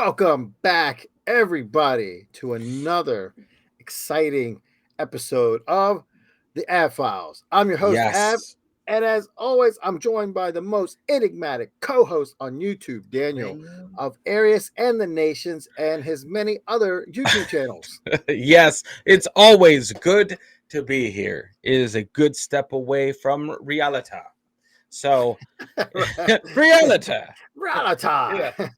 Welcome back, everybody, to another exciting episode of the Ab Files. I'm your host, Ab, Yes. and as always, I'm joined by the most enigmatic co host on YouTube, Daniel, of Arius and the Nations, and his many other YouTube channels. Yes, it's always good to be here. It is a good step away from reality. So, reality. Yeah. Ralata!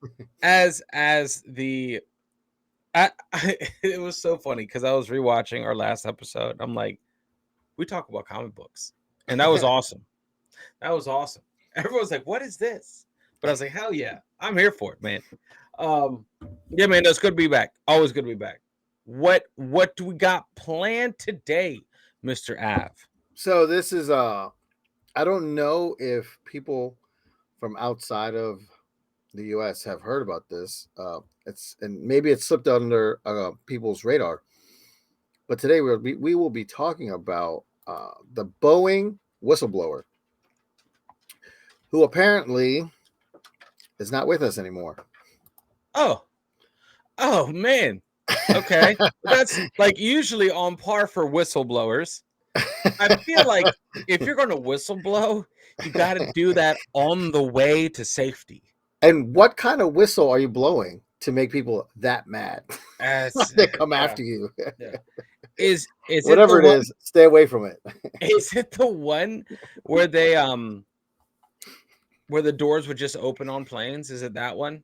As the it was so funny because I was rewatching our last episode. I'm like, we talk about comic books, and that was awesome. That was awesome. Everyone's like, "What is this?" But I was like, "Hell yeah, I'm here for it, man." Um, yeah, man, it's good to be back. Always good to be back. What do we got planned today, Mr. Av? So, this is, I don't know if people from outside of the U.S. have heard about this. And maybe it's slipped under people's radar. But today we will be talking about the Boeing whistleblower, who apparently is not with us anymore. Oh, oh man. Okay. That's like usually on par for whistleblowers. I feel like if you're going to whistleblow, you got to do that on the way to safety. And what kind of whistle are you blowing to make people that mad? As They come yeah, after you. yeah. Is it the Whatever it one? is, stay away from it. Is it the one where they where the doors would just open on planes? Is it that one?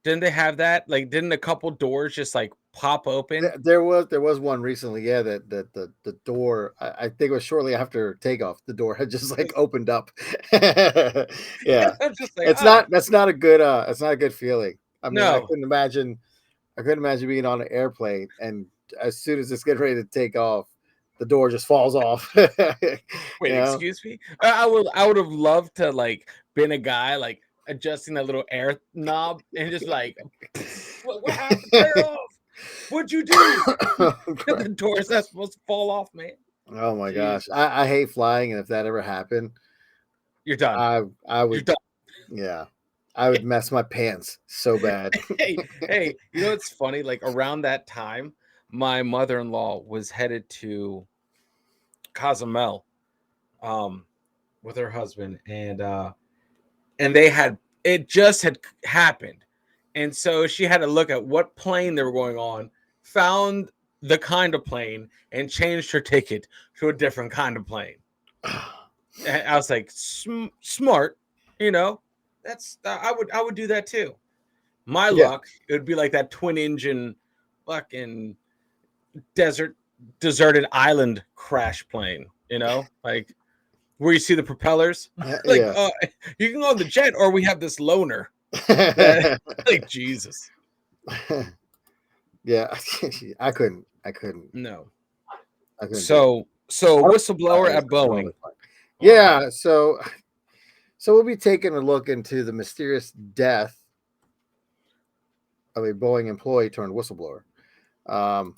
Didn't they have that? Like, didn't a couple doors just like pop open? There was one recently, yeah, that the door, I think it was shortly after takeoff, the door had just like opened up. Yeah. I'm just like, It's oh not that's not a good it's not a good feeling. I mean, no. I couldn't imagine being on an airplane and as soon as it's getting ready to take off, the door just falls off. You Wait, know? excuse me. I would have loved to like been a guy like adjusting that little air knob and just like, what happened? Tear off. What'd you do? The door's not supposed to fall off, man. Oh my Jeez, gosh. I hate flying, and if that ever happened, you're done. I You're would, done. yeah. I would mess my pants so bad. Hey, you know what's funny? Like around that time, my mother-in-law was headed to Cozumel, um, with her husband, and they had it just had happened, and so she had to look at what plane they were going on, found the kind of plane, and changed her ticket to a different kind of plane. And I was like, smart, you know. That's I would do that too. My Yeah. luck, it would be like that twin engine fucking deserted island crash plane, like where you see the propellers. Like, Yeah. you can go on the jet, or we have this loner that, like, Jesus. Yeah. I couldn't. No. I couldn't do it. So I don't whistleblower know, at Boeing. All right. yeah, so we'll be taking a look into the mysterious death of a Boeing employee turned whistleblower. Um,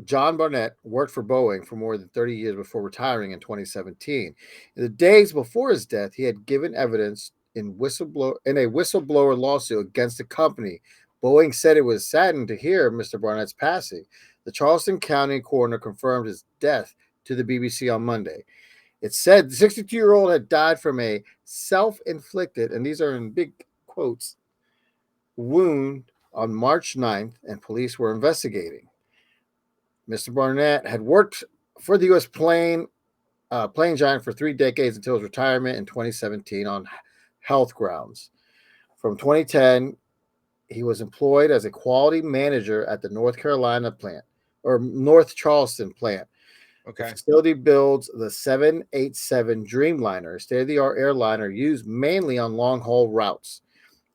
John Barnett worked for Boeing for more than 30 years before retiring in 2017. In the days before his death, he had given evidence in a whistleblower lawsuit against the company. Boeing said it was saddened to hear Mr. Barnett's passing. The Charleston County coroner confirmed his death to the BBC on Monday. It said the 62-year-old had died from a self-inflicted, and these are in big quotes, wound on March 9th, and police were investigating. Mr. Barnett had worked for the U.S. plane giant for 3 decades until his retirement in 2017 on health grounds. From 2010, he was employed as a quality manager at the North Carolina plant or North Charleston plant. The Okay. facility builds the 787 Dreamliner, a state-of-the-art airliner used mainly on long-haul routes.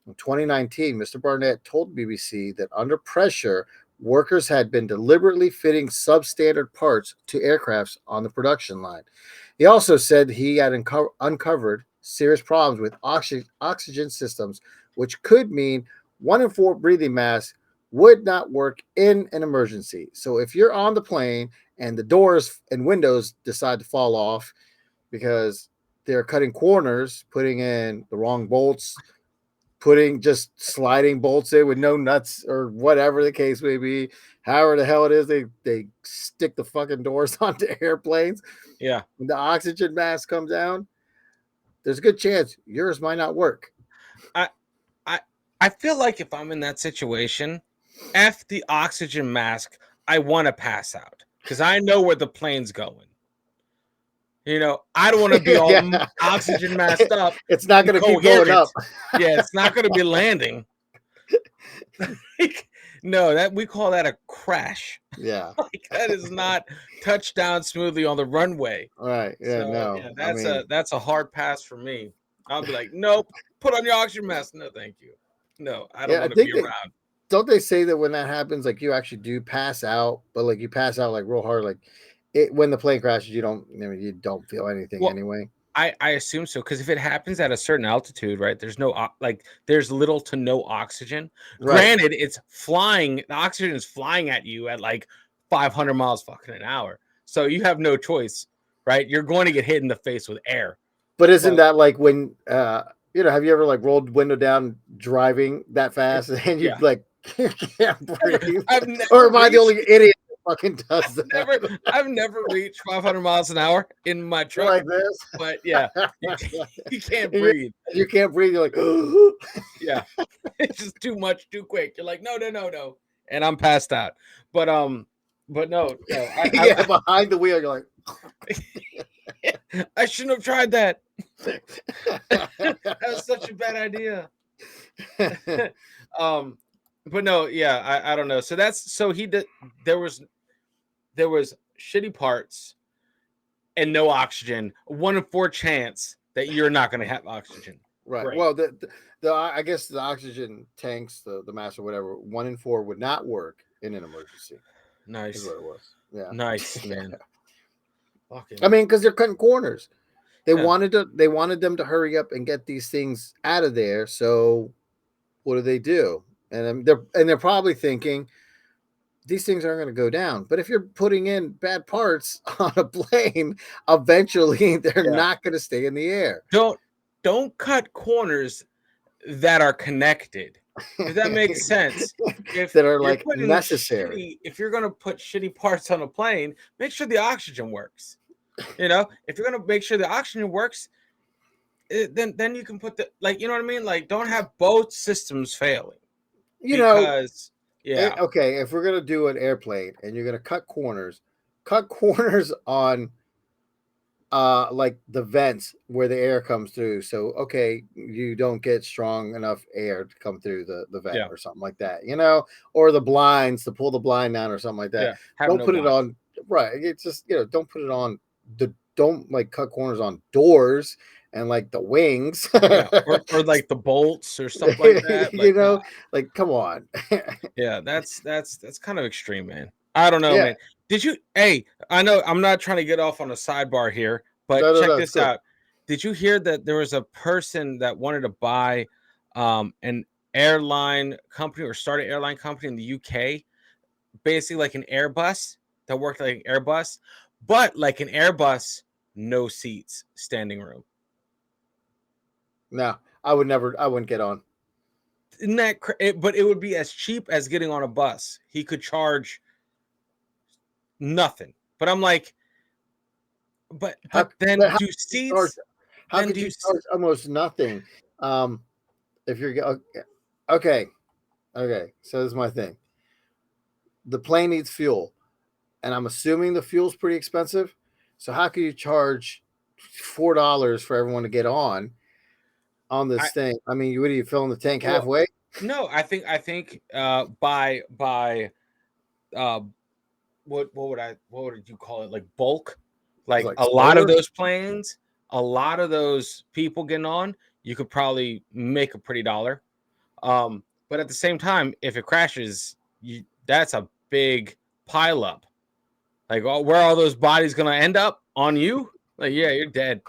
In 2019, Mr. Barnett told BBC that under pressure, workers had been deliberately fitting substandard parts to aircrafts on the production line. He also said he had uncovered serious problems with oxygen systems, which could mean 1 in 4 breathing masks would not work in an emergency. So if you're on the plane and the doors and windows decide to fall off because they're cutting corners, putting in the wrong bolts, putting just sliding bolts in with no nuts or whatever the case may be. However the hell it is, they stick the fucking doors onto airplanes. Yeah. When the oxygen mask comes down, there's a good chance yours might not work. I I I feel like if I'm in that situation, F the oxygen mask, I want to pass out because I know where the plane's going. I don't want to be all Yeah. oxygen masked up, It's not going to keep going incoherent. up. Yeah, it's not going to be landing. No, that we call that a crash. Yeah. Like that is not touchdown smoothly on the runway. All right. Yeah. So No. yeah, I mean, that's a hard pass for me. I'll be like, nope, put on your oxygen mask. No, thank you. No, I don't yeah. I want to be think around. don't they say that when that happens, like you actually do pass out, but like you pass out like real hard, like it when the plane crashes, you don't feel anything Well, anyway. I assume so because if it happens at a certain altitude, right? There's no there's little to no oxygen. Right. Granted, it's flying. The oxygen is flying at you at like 500 miles fucking an hour, so you have no choice, right? You're going to get hit in the face with air. But isn't But that like when have you ever like rolled window down driving that fast and you yeah, like can't breathe? I've Or never am I the reached. only idiot that fucking does that? I've never reached 500 miles an hour in my You're truck. like this. But yeah, you can't And breathe. you can't breathe. You're like, Yeah, it's just too much, too quick. You're like, no, no, no, no, and I'm passed out. But no, no, yeah, behind the wheel. You're like, I shouldn't have tried that. That was such a bad idea. But no, yeah, I don't know. So he did. There was shitty parts and no oxygen. 1 in 4 chance that you're not going to have oxygen. right. Great. Well, the I guess the oxygen tanks, the mask or whatever, 1 in 4 would not work in an emergency. Is Nice, what it was. Yeah. nice, man. Fucking I mean, because they're cutting corners. They yeah. wanted them to hurry up and get these things out of there. So what do? And they're probably thinking these things aren't going to go down. But if you're putting in bad parts on a plane, eventually they're Yeah. not going to stay in the air. Don't cut corners that are connected. If that makes sense. If that are you're like putting necessary. if you're gonna put shitty parts on a plane, make sure the oxygen works. If you're gonna make sure the oxygen works, then you can put you know what I mean? Like, don't have both systems failing. Because okay, if we're gonna do an airplane and you're gonna cut corners on like the vents where the air comes through. So okay, you don't get strong enough air to come through the vent or something like that, or the blinds to pull the blind down or something like that. Don't put it on right. It's just don't put it on don't like cut corners on doors and like the wings. or like the bolts or stuff like that. Like come on. Yeah, that's kind of extreme, man. I don't know, Yeah. man. Did you? Hey, I know I'm not trying to get off on a sidebar here, but check this out. Did you hear that there was a person that wanted to buy an airline company or start an airline company in the UK, basically like an Airbus that worked like an Airbus, but like an Airbus, no seats, standing room. No, I wouldn't get on. Isn't that but it would be as cheap as getting on a bus. He could charge nothing. But I'm like, do seats? How could you charge almost nothing? If you're okay, so this is my thing. The plane needs fuel, and I'm assuming the fuel's pretty expensive. So how could you charge $4 for everyone to get on this thing? I mean, what are you filling the tank halfway? No, I think by what would you call it? Like bulk, like a lot of those planes, a lot of those people getting on, you could probably make a pretty dollar. But at the same time, if it crashes, that's a big pile up. Like, where are all those bodies gonna end up? On you? Like, yeah, you're dead.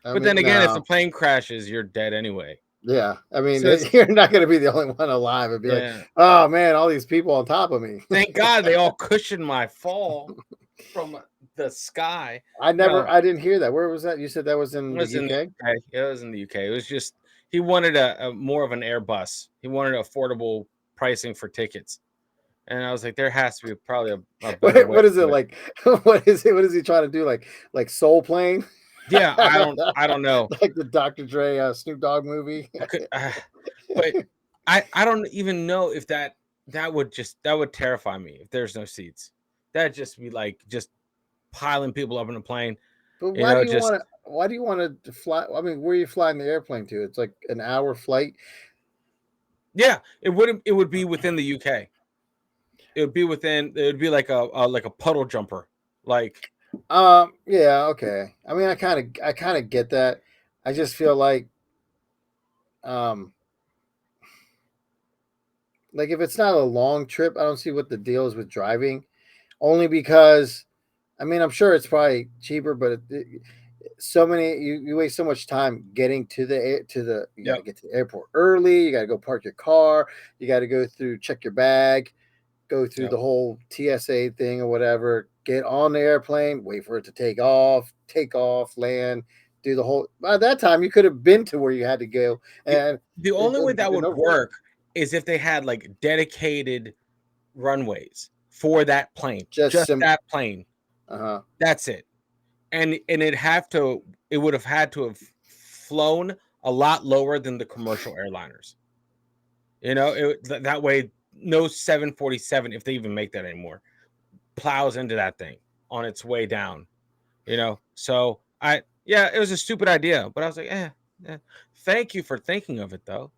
But then again, if the plane crashes, you're dead anyway. Yeah, I mean, you're not going to be the only one alive and be like, "Oh man, all these people on top of me." Thank God they all cushioned my fall from the sky. I didn't hear that. Where was that? You said that was It in the was in the UK? UK. It was in the UK. It was just he wanted a more of an Airbus. He wanted affordable pricing for tickets, and I was like, there has to be probably a better way What to is it do it. like? What is it? What is he trying to do? Like Soul Plane? Yeah, I don't know. Like the Dr. Dre Snoop Dogg movie? But I don't even know if that would terrify me if there's no seats. That'd just be like just piling people up in a plane, But you know, just why do you want to fly? I mean, where are you flying the airplane to? It's like an hour flight. yeah, it would be within the UK. It would be like a puddle jumper. Like Yeah, okay. I mean, I kind of get that. I just feel um like if it's not a long trip, I don't see what the deal is with driving. Only because I mean, I'm sure it's probably cheaper, but so many you waste so much time getting to the you got to yep, get to the airport early, you got to go park your car, you got to go through check your bag, go through yep. the whole TSA thing or whatever, get on the airplane, wait for it to take off, land, do the whole. By that time, you could have been to where you had to go, The and the it only way would have that been would over with. work is if they had like dedicated runways for that plane, Just just that plane. uh huh. That's it. And it would have had to have flown a lot lower than the commercial airliners. You know, that way no 747, if they even make that anymore, plows into that thing on its way down, you know. So yeah, it was a stupid idea, but I was like, eh. Thank you for thinking of it though.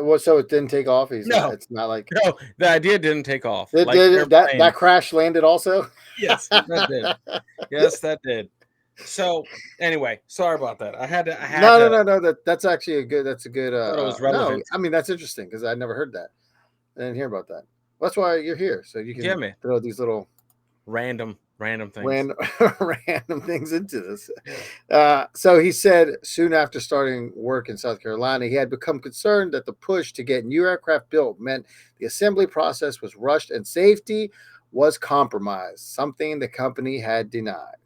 Well, so it didn't take off. He's not. No, It's not like no, the idea didn't take off like did that airplanes. crash landed also. Yes, that did. Yes, that did. So anyway, sorry about that. I had No, no, to no, no. That's actually a good. That's a good. thought it was No, relevant. I mean that's interesting because I never heard that. I didn't hear about that. That's why you're here, so you Yeah, can man. throw these little Random things. random random things into this. Yeah. So he said soon after starting work in South Carolina, he had become concerned that the push to get new aircraft built meant the assembly process was rushed and safety was compromised, something the company had denied.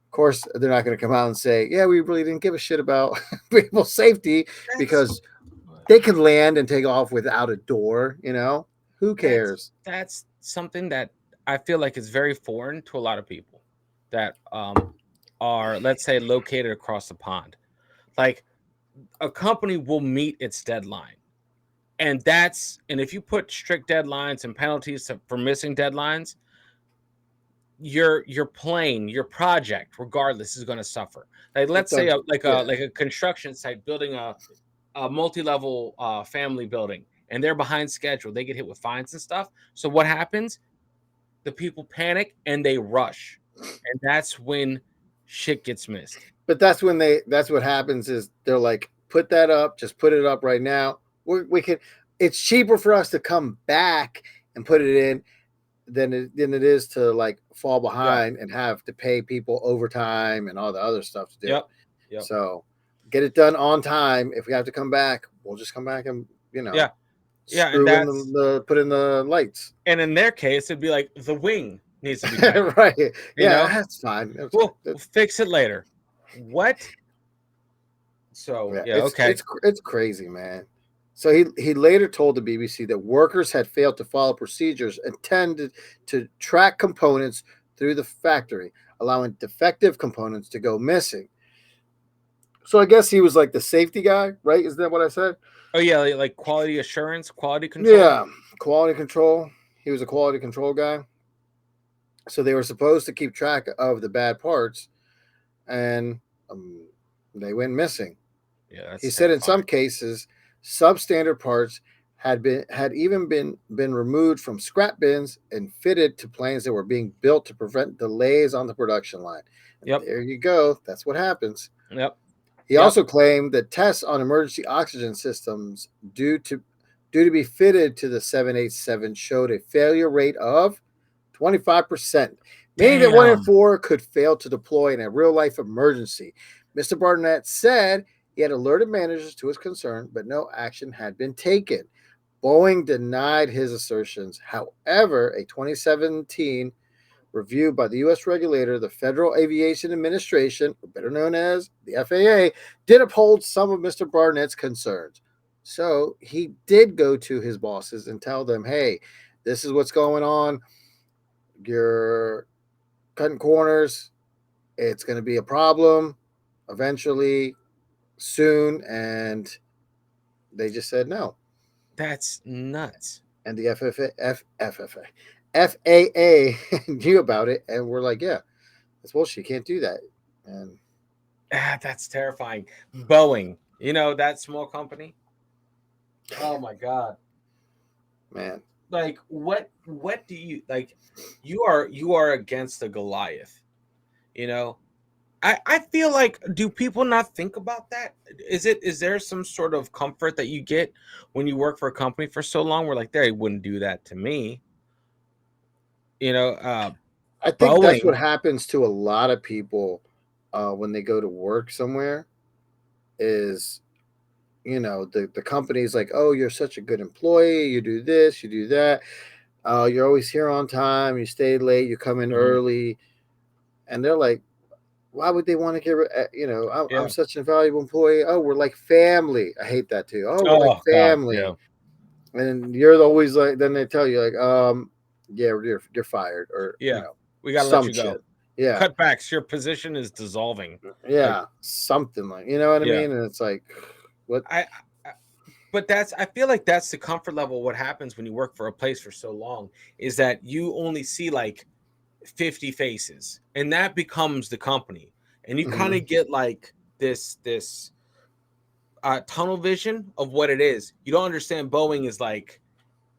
Of course, they're not going to come out and say, "Yeah, we really didn't give a shit about people's safety," That's because they can land and take off without a door. Who cares? that's something that I feel like is very foreign to a lot of people that are, let's say, located across the pond. Like a company will meet its deadline. And if you put strict deadlines and penalties for missing deadlines, your plane, your project, regardless, is going to suffer. Like It let's say does. Yeah, like a construction site building a multi-level family building, and they're behind schedule, they get hit with fines and stuff. So what happens? The people panic and they rush, and that's when shit gets missed. but that's what happens is they're like, put that up, just put it up right now. We can. It's cheaper for us to come back and put it in than it is to like fall Yeah. behind and have to pay people overtime and all the other stuff to do it. Yep. Yep. So get it done on time. If we have to come back, we'll just come back and Yeah. Yeah. And screw in the put in the lights. in their case, it'd be like the wing needs to be tightened. Right. You Yeah, know, that's fine. That's fine. we'll fix it later. What? So Yeah, yeah, okay. it's crazy, man. So he later told the BBC that workers had failed to follow procedures intended to track components through the factory, allowing defective components to go missing. So I guess he was like the safety guy, right? Isn't that what I said? Oh yeah, like quality assurance, quality control. Yeah, quality control. He was a quality control guy. So they were supposed to keep track of the bad parts, and um, they went missing. Yeah, He that's said in some terrifying. cases, substandard parts had even been removed from scrap bins and fitted to planes that were being built to prevent delays on the production line. And Yep. there you go. That's what happens. Yep. He Yep. also claimed that tests on emergency oxygen systems due to be fitted to the 787 showed a failure rate of 25%, meaning that one in Damn. four could fail to deploy in a real life emergency. Mr. Barnett said he had alerted managers to his concern, but no action had been taken. Boeing denied his assertions. However, a 2017 reviewed by the U.S. regulator, the Federal Aviation Administration, or better known as the FAA, did uphold some of Mr. Barnett's concerns. So he did go to his bosses and tell them, hey, this is what's going on. You're cutting corners. It's going to be a problem eventually, soon. And they just said no. That's nuts. And the FAA knew about it and we're like, yeah, that's bullshit. You can't do that. And That's terrifying. Boeing, that small company. Oh my god. man, Like what do you like? You are against the Goliath. You know, I feel like, do people not think about that? Is there some sort of comfort that you get when you work for a company for so long? We're like, they wouldn't do that to me. You know, I think that's what Boeing. happens to a lot of people when they go to work somewhere. Is the company's like, oh, you're such a good employee. You do this, you do that. You're always here on time. You stay late. You come in Mhm. early, and they're like, why would they want to get I'm Yeah. such a valuable employee. Oh, we're like family. I hate that too. Oh, we're like Oh God. family. Yeah. And you're always like, then they tell you like, yeah, you're fired, or Yeah. We gotta let some you go. shit. Yeah, Cutbacks. Your position is dissolving. Like, yeah, something like, you know what I yeah. mean. And it's like, what? I but I feel like that's the comfort level. What happens when you work for a place for so long is that you only see like 50 faces, and that becomes the company. And you kind Mhm. of get like this tunnel vision of what it is. You don't understand Boeing is like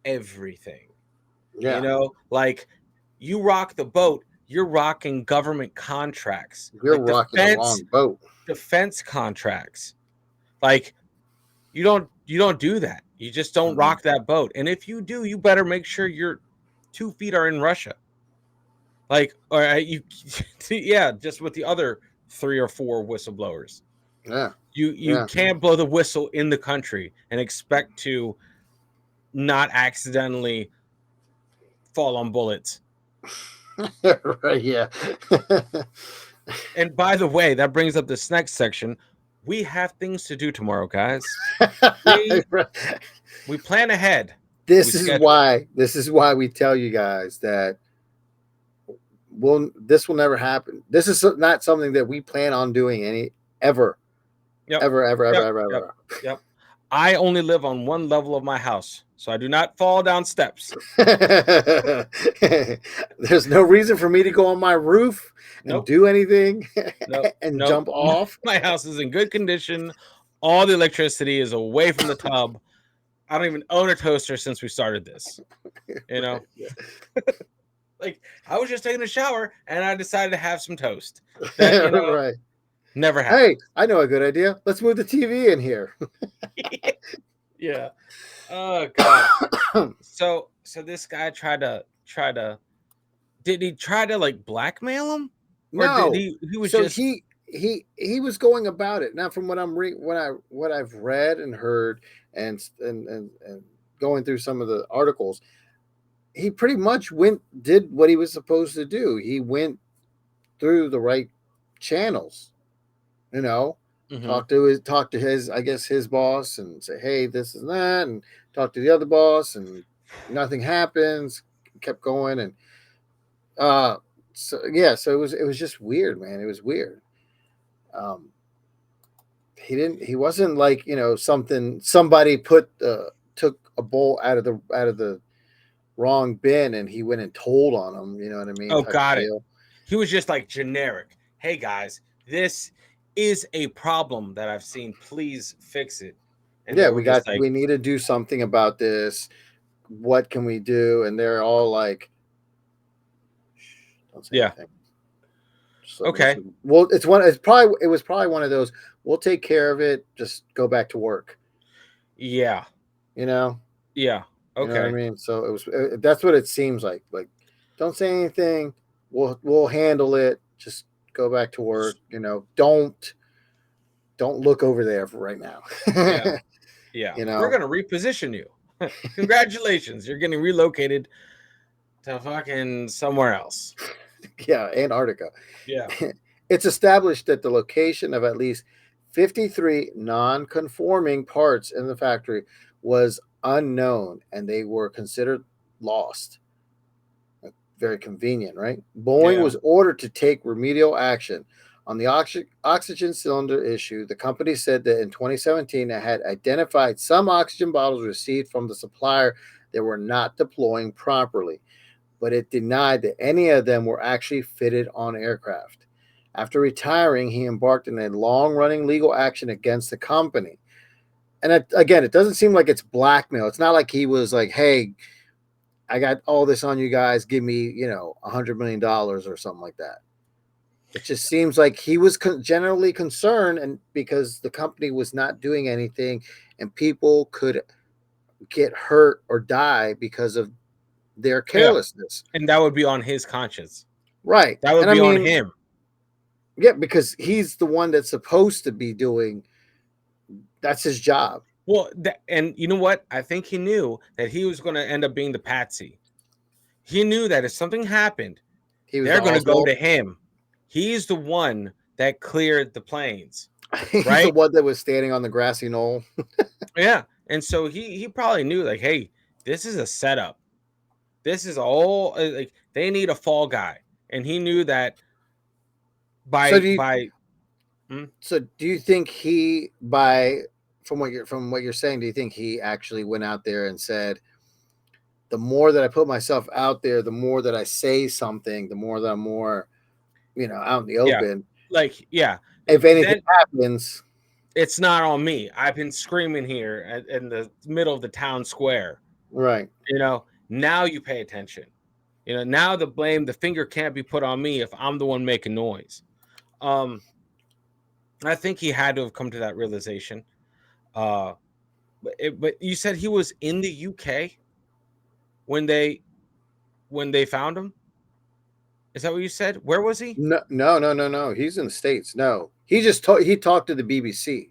everything. Yeah, Like, you rock the boat, you're rocking government contracts, you're like rocking the wrong boat. defense contracts. Like, you don't do that. You just don't Mhm. rock that boat. And if you do, you better make sure your 2 feet are in Russia. Like, or you, yeah, just with the other 3 or 4 whistleblowers. Yeah, You yeah, can't blow the whistle in the country and expect to not accidentally fall on bullets. right. Yeah. And by the way, that brings up this next section. We have things to do tomorrow, guys. We we plan ahead. We schedule. This is why we tell you guys that this will never happen. This is not something that we plan on doing any ever, Yep. ever, ever, ever, Yep. ever, Yep. ever. Yep. I only live on one level of my house, so I do not fall down steps. There's no reason for me to go on my roof and Nope. do anything Nope. and Nope. jump off. My house is in good condition. All the electricity is away from the tub. I don't even own a toaster since we started this. You know, Right. Yeah. like, I was just taking a shower and I decided to have some toast. That, Right. never Hey, happened. I know a good idea. Let's move the TV in here. Yeah. Oh God. So this guy tried to did he try to like blackmail him, or did No. he was So just he was going about it. Now from what I'm what I've read and heard and going through some of the articles, he pretty much did what he was supposed to do. He went through the right channels, you know, Mhm. talk to his, I guess, his boss and say, hey, this is that, and talk to the other boss, and nothing happens. Kept going, and uh so yeah, so it was just weird, man. It was weird. um he wasn't like, somebody took a bowl out of the wrong bin and he went and told on him, you know what I mean, Oh, type of got it. deal. He was just like generic. Hey guys, this is a problem that I've seen. Please fix it. And they Yeah, were just like, we need to do something about this. What can we do? And they're all like, don't say yeah, anything. Just okay, well, it was probably one of those, we'll take care of it, just go back to work, yeah, you know. yeah, You know what I okay. mean? So that's what it seems like. Like, don't say anything. We'll handle it. Just go back to work. Don't look over there for right now. Yeah, yeah. you We're know. gonna reposition you. Congratulations, you're getting relocated to fucking somewhere else. Yeah, Antarctica. Yeah. It's established that the location of at least 53 non conforming parts in the factory was unknown and they were considered lost. Very convenient, right? Boeing Yeah. was ordered to take remedial action. On the oxygen cylinder issue, the company said that in 2017 it had identified some oxygen bottles received from the supplier that were not deploying properly, but it denied that any of them were actually fitted on aircraft. After retiring, he embarked in a long running legal action against the company. And again, it doesn't seem like it's blackmail. It's not like he was like, hey, I got all this on you guys. Give me, $100 million or something like that. It just seems like he was generally concerned, and because the company was not doing anything, and people could get hurt or die because of their Yeah. carelessness. And that would be on his conscience. Right. That would And I be on mean, him. yeah, because he's the one that's supposed to be doing. That's his job. Well, and you know what? I think he knew that he was going to end up being the patsy. He knew that if something happened, He was they're the going to go Oswald. to him. He's the one that cleared the planes, He's the right? one that was standing on the grassy knoll. Yeah. And so he probably knew, like, hey, this is a setup. This is all like they need a fall guy, and he knew that So by do you by mm, so do you think he by from what you're saying, do you think he actually went out there and said, the more that I put myself out there, the more that I say something, the more that I'm more, out in the yeah, open. like yeah, If anything then happens, it's not on me. I've been screaming here in the middle of the town square. right. Now you pay attention. Now the finger can't be put on me if I'm the one making noise. Um, I think he had to have come to that realization. Uh, but you said he was in the UK when they found him. Is that what you said? Where was he? No, no, no, no, no. He's in the States. No, he talked to the BBC.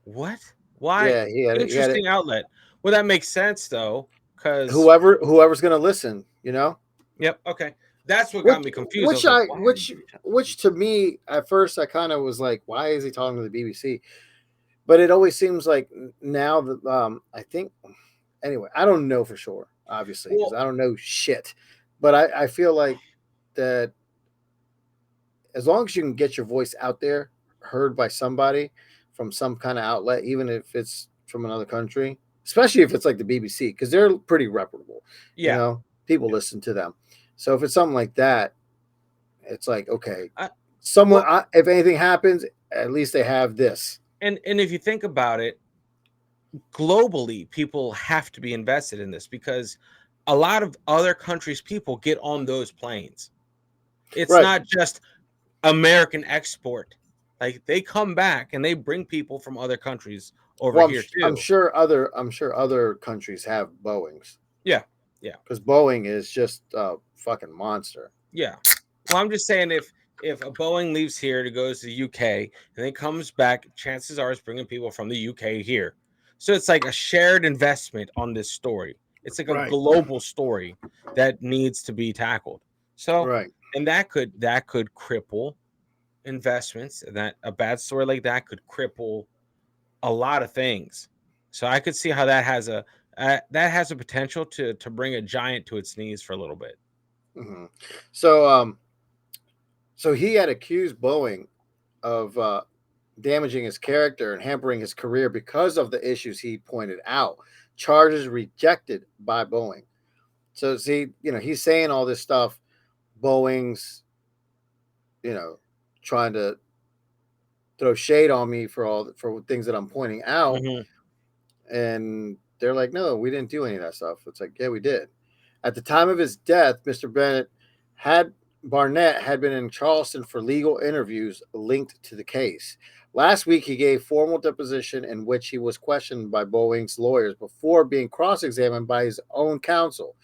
What? Why? Yeah, he had it. Interesting outlet. Well, that makes sense though, because Whoever's gonna listen, yep, okay. That's what which got me confused. I which was like, I why are which you telling which to me at first I kind of was like, why is he talking to the BBC? But it always seems like now that I think anyway, I don't know for sure, obviously, because Well, I don't know shit. But I feel like that as long as you can get your voice out there, heard by somebody from some kind of outlet, even if it's from another country, especially if it's like the BBC, because they're pretty reputable, yeah. people listen to them. So if it's something like that, it's like, okay, I, someone, well, if anything happens, at least they have this. and if you think about it, globally, people have to be invested in this because a lot of other countries' people get on those planes. It's Right. not just American export. Like they come back and they bring people from other countries over Well, here I'm too. sure other countries have Boeings, Yeah. Yeah. because Boeing is just a fucking monster. Yeah. Well, I'm just saying if a Boeing leaves here to goes to the UK and then comes back, chances are it's bringing people from the UK here. So it's like a shared investment on this story. It's like a Right. global story that needs to be tackled. So, Right. and that could cripple investments. And that a bad story like that could cripple a lot of things. So I could see how that has a potential to bring a giant to its knees for a little bit. hmm So he had accused Boeing of damaging his character and hampering his career because of the issues he pointed out. Charges rejected by Boeing. So see, he's saying all this stuff. Boeing's, you know, trying to throw shade on me for things that I'm pointing out, Mhm. and they're like, "No, we didn't do any of that stuff." It's like, "Yeah, we did." At the time of his death, Mr. Bennett had Barnett had been in Charleston for legal interviews linked to the case. Last week, he gave formal deposition in which he was questioned by Boeing's lawyers before being cross-examined by his own counsel.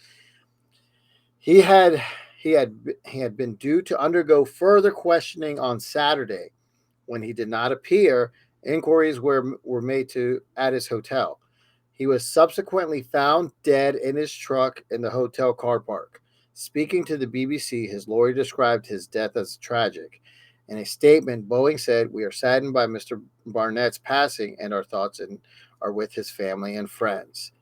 He had he had been due to undergo further questioning on Saturday. When he did not appear, inquiries were made to at his hotel. He was subsequently found dead in his truck in the hotel car park. Speaking to the BBC, his lawyer described his death as tragic. In a statement, Boeing said, "We are saddened by Mr. Barnett's passing, and our thoughts are with his family and friends."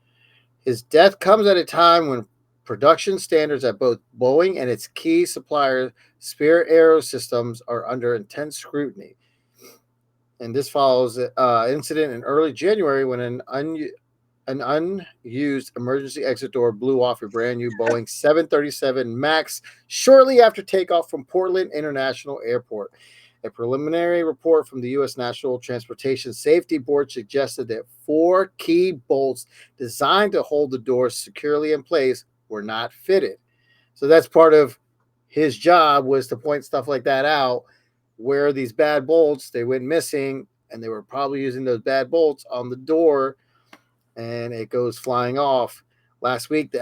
His death comes at a time when production standards at both Boeing and its key supplier, Spirit Aerosystems, are under intense scrutiny. And this follows an incident in early January when an unused emergency exit door blew off a brand new Boeing 737 MAX shortly after takeoff from Portland International Airport. A preliminary report from the U.S. National Transportation Safety Board suggested that 4 key bolts designed to hold the door securely in place were not fitted. So that's part of his job, was to point stuff like that out, where these bad bolts, they went missing, and they were probably using those bad bolts on the door, and it goes flying off. Last week, the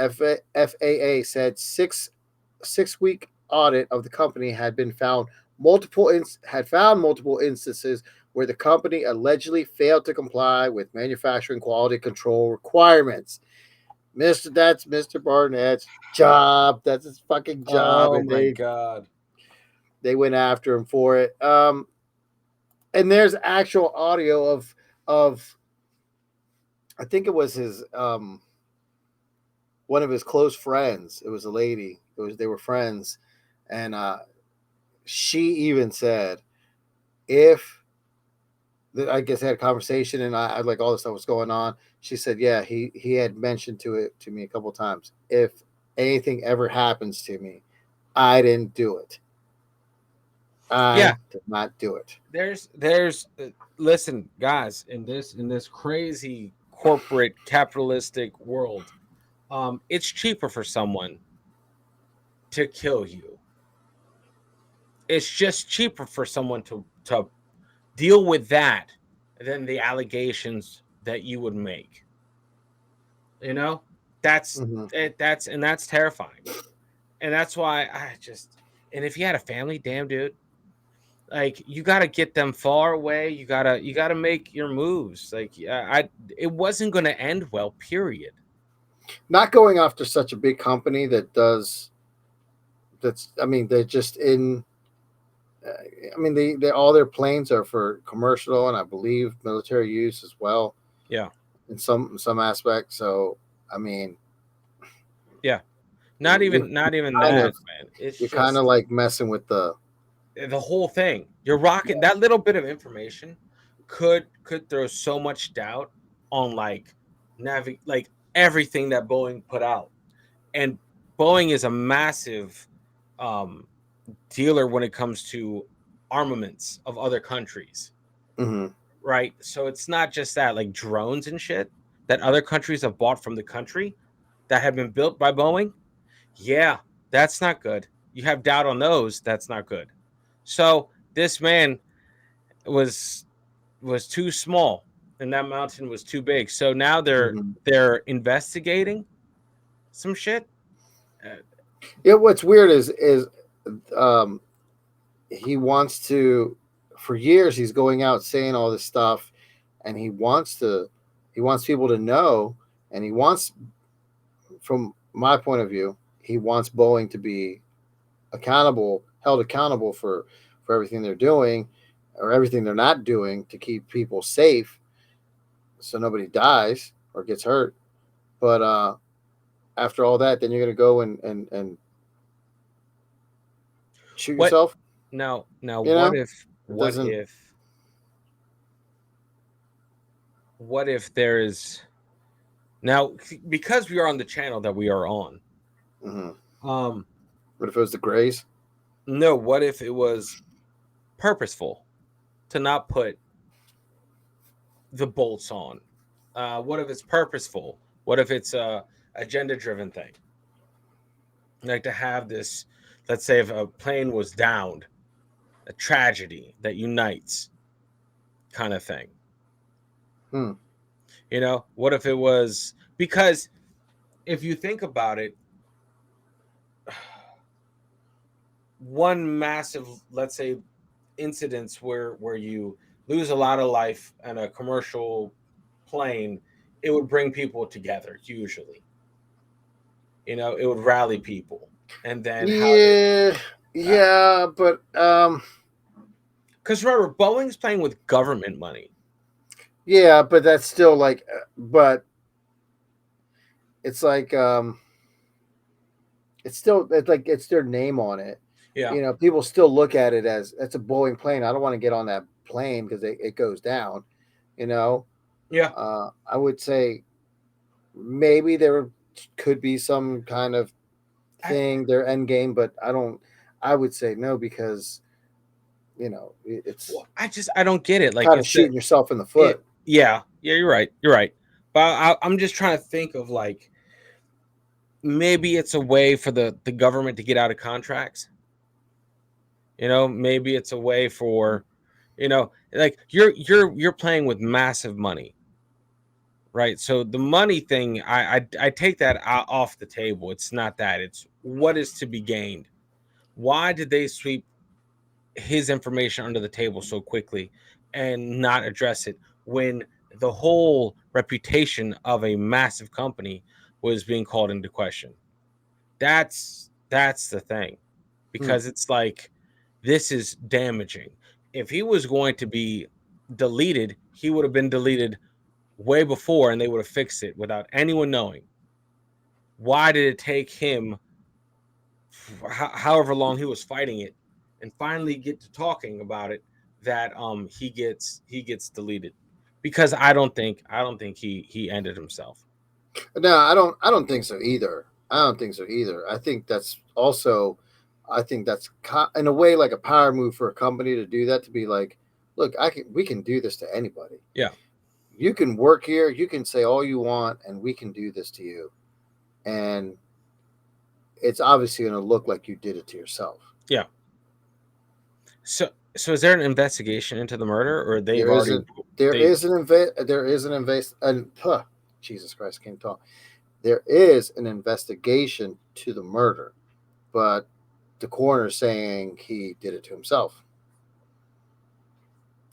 FAA said six-week audit of the company had found multiple instances where the company allegedly failed to comply with manufacturing quality control requirements. That's Mr. Barnett's job. That's his fucking job, Oh and my they God. they went after him for it. And there's actual audio of I think it was his one of his close friends. It was a lady. They were friends, and she even said, if I guess they had a conversation, and I like all this stuff was going on. She said, yeah, he had mentioned to me a couple of times, if anything ever happens to me, I didn't do it. Yeah, I did not do it. there's listen, guys, in this crazy corporate capitalistic world, it's cheaper for someone to kill you. It's just cheaper for someone to deal with that than the allegations that you would make. You know, that's Mm-hmm. that's terrifying, and that's why I just, and if you had a family, damn dude, like you got to get them far away. You gotta make your moves. Like, yeah, it wasn't going to end well. Period. Not going after such a big company that does. That's. I mean, they're just in. I mean, they all their planes are for commercial and I believe military use as well Yeah, in some aspects. So, I mean, yeah. Not you're even not even kind that, of man. It's you're kind of just like messing with the whole thing. You're rocking that little bit of information could throw so much doubt on like everything that Boeing put out. And Boeing is a massive um dealer when it comes to armaments of other countries, hmm right? So it's not just that, like drones and shit that other countries have bought from the country that have been built by Boeing. Yeah, that's not good. You have doubt on those, that's not good. So this man was was too small and that mountain was too big. So now hmm they're investigating some shit. Uh, Yeah, what's weird is um, he wants to. For years, he's going out saying all this stuff, and he wants people to know, and he wants, from my point of view, he wants Boeing to be held accountable for everything they're doing or everything they're not doing to keep people safe, so nobody dies or gets hurt. But after all that, then you're gonna go and shoot what yourself. now You what know, if it doesn't. what if there is now, because we are on the channel that we are on, Mhm. um What if it was the Grays? no, what if it was purposeful to not put the bolts on? What if it's purposeful? What if it's a agenda driven thing? Like to have this, let's say if a plane was downed, a tragedy that unites kind of thing. Hmm. What if it was because if you think about it, one massive, let's say, incidents where you lose a lot of life on a commercial plane, it would bring people together usually. It would rally people. and then how they. Yeah, yeah, but Because remember, Boeing's playing with government money. yeah, but that's still like, but it's like, it's still it's like it's their name on it. Yeah, People still look at it as that's a Boeing plane. I don't want to get on that plane because it goes down. You know, yeah. I would say maybe there could be some kind of I, thing, their end game, but I don't. I would say no because it's well, I don't get it. Like kind of it's the shooting yourself in the it. foot. Yeah, yeah. You're right. You're right. But I'm just trying to think of like maybe it's a way for the government to get out of contracts. Maybe it's a way for, like you're playing with massive money, right? So the money thing, I take that off the table. It's not that. It's what is to be gained. Why did they sweep his information under the table so quickly and not address it when the whole reputation of a massive company was being called into question? That's the thing, Hmm. because it's like this is damaging. If he was going to be deleted, he would have been deleted way before and they would have fixed it without anyone knowing. Why did it take him however long he was fighting it and finally get to talking about it that he gets deleted? Because I don't think he ended himself. No, I don't. I don't think so either. I don't think so either. I think that's also. I think that's in a way like a power move for a company to do that, to be like, look, we can do this to anybody. Yeah. You can work here, you can say all you want, and we can do this to you. And it's obviously going to look like you did it to yourself. Yeah. So is there an investigation into the murder, or they've There already isn't. There they is an There is an invest. And Jesus Christ, I can't talk. There is an investigation to the murder, but the coroner's saying he did it to himself.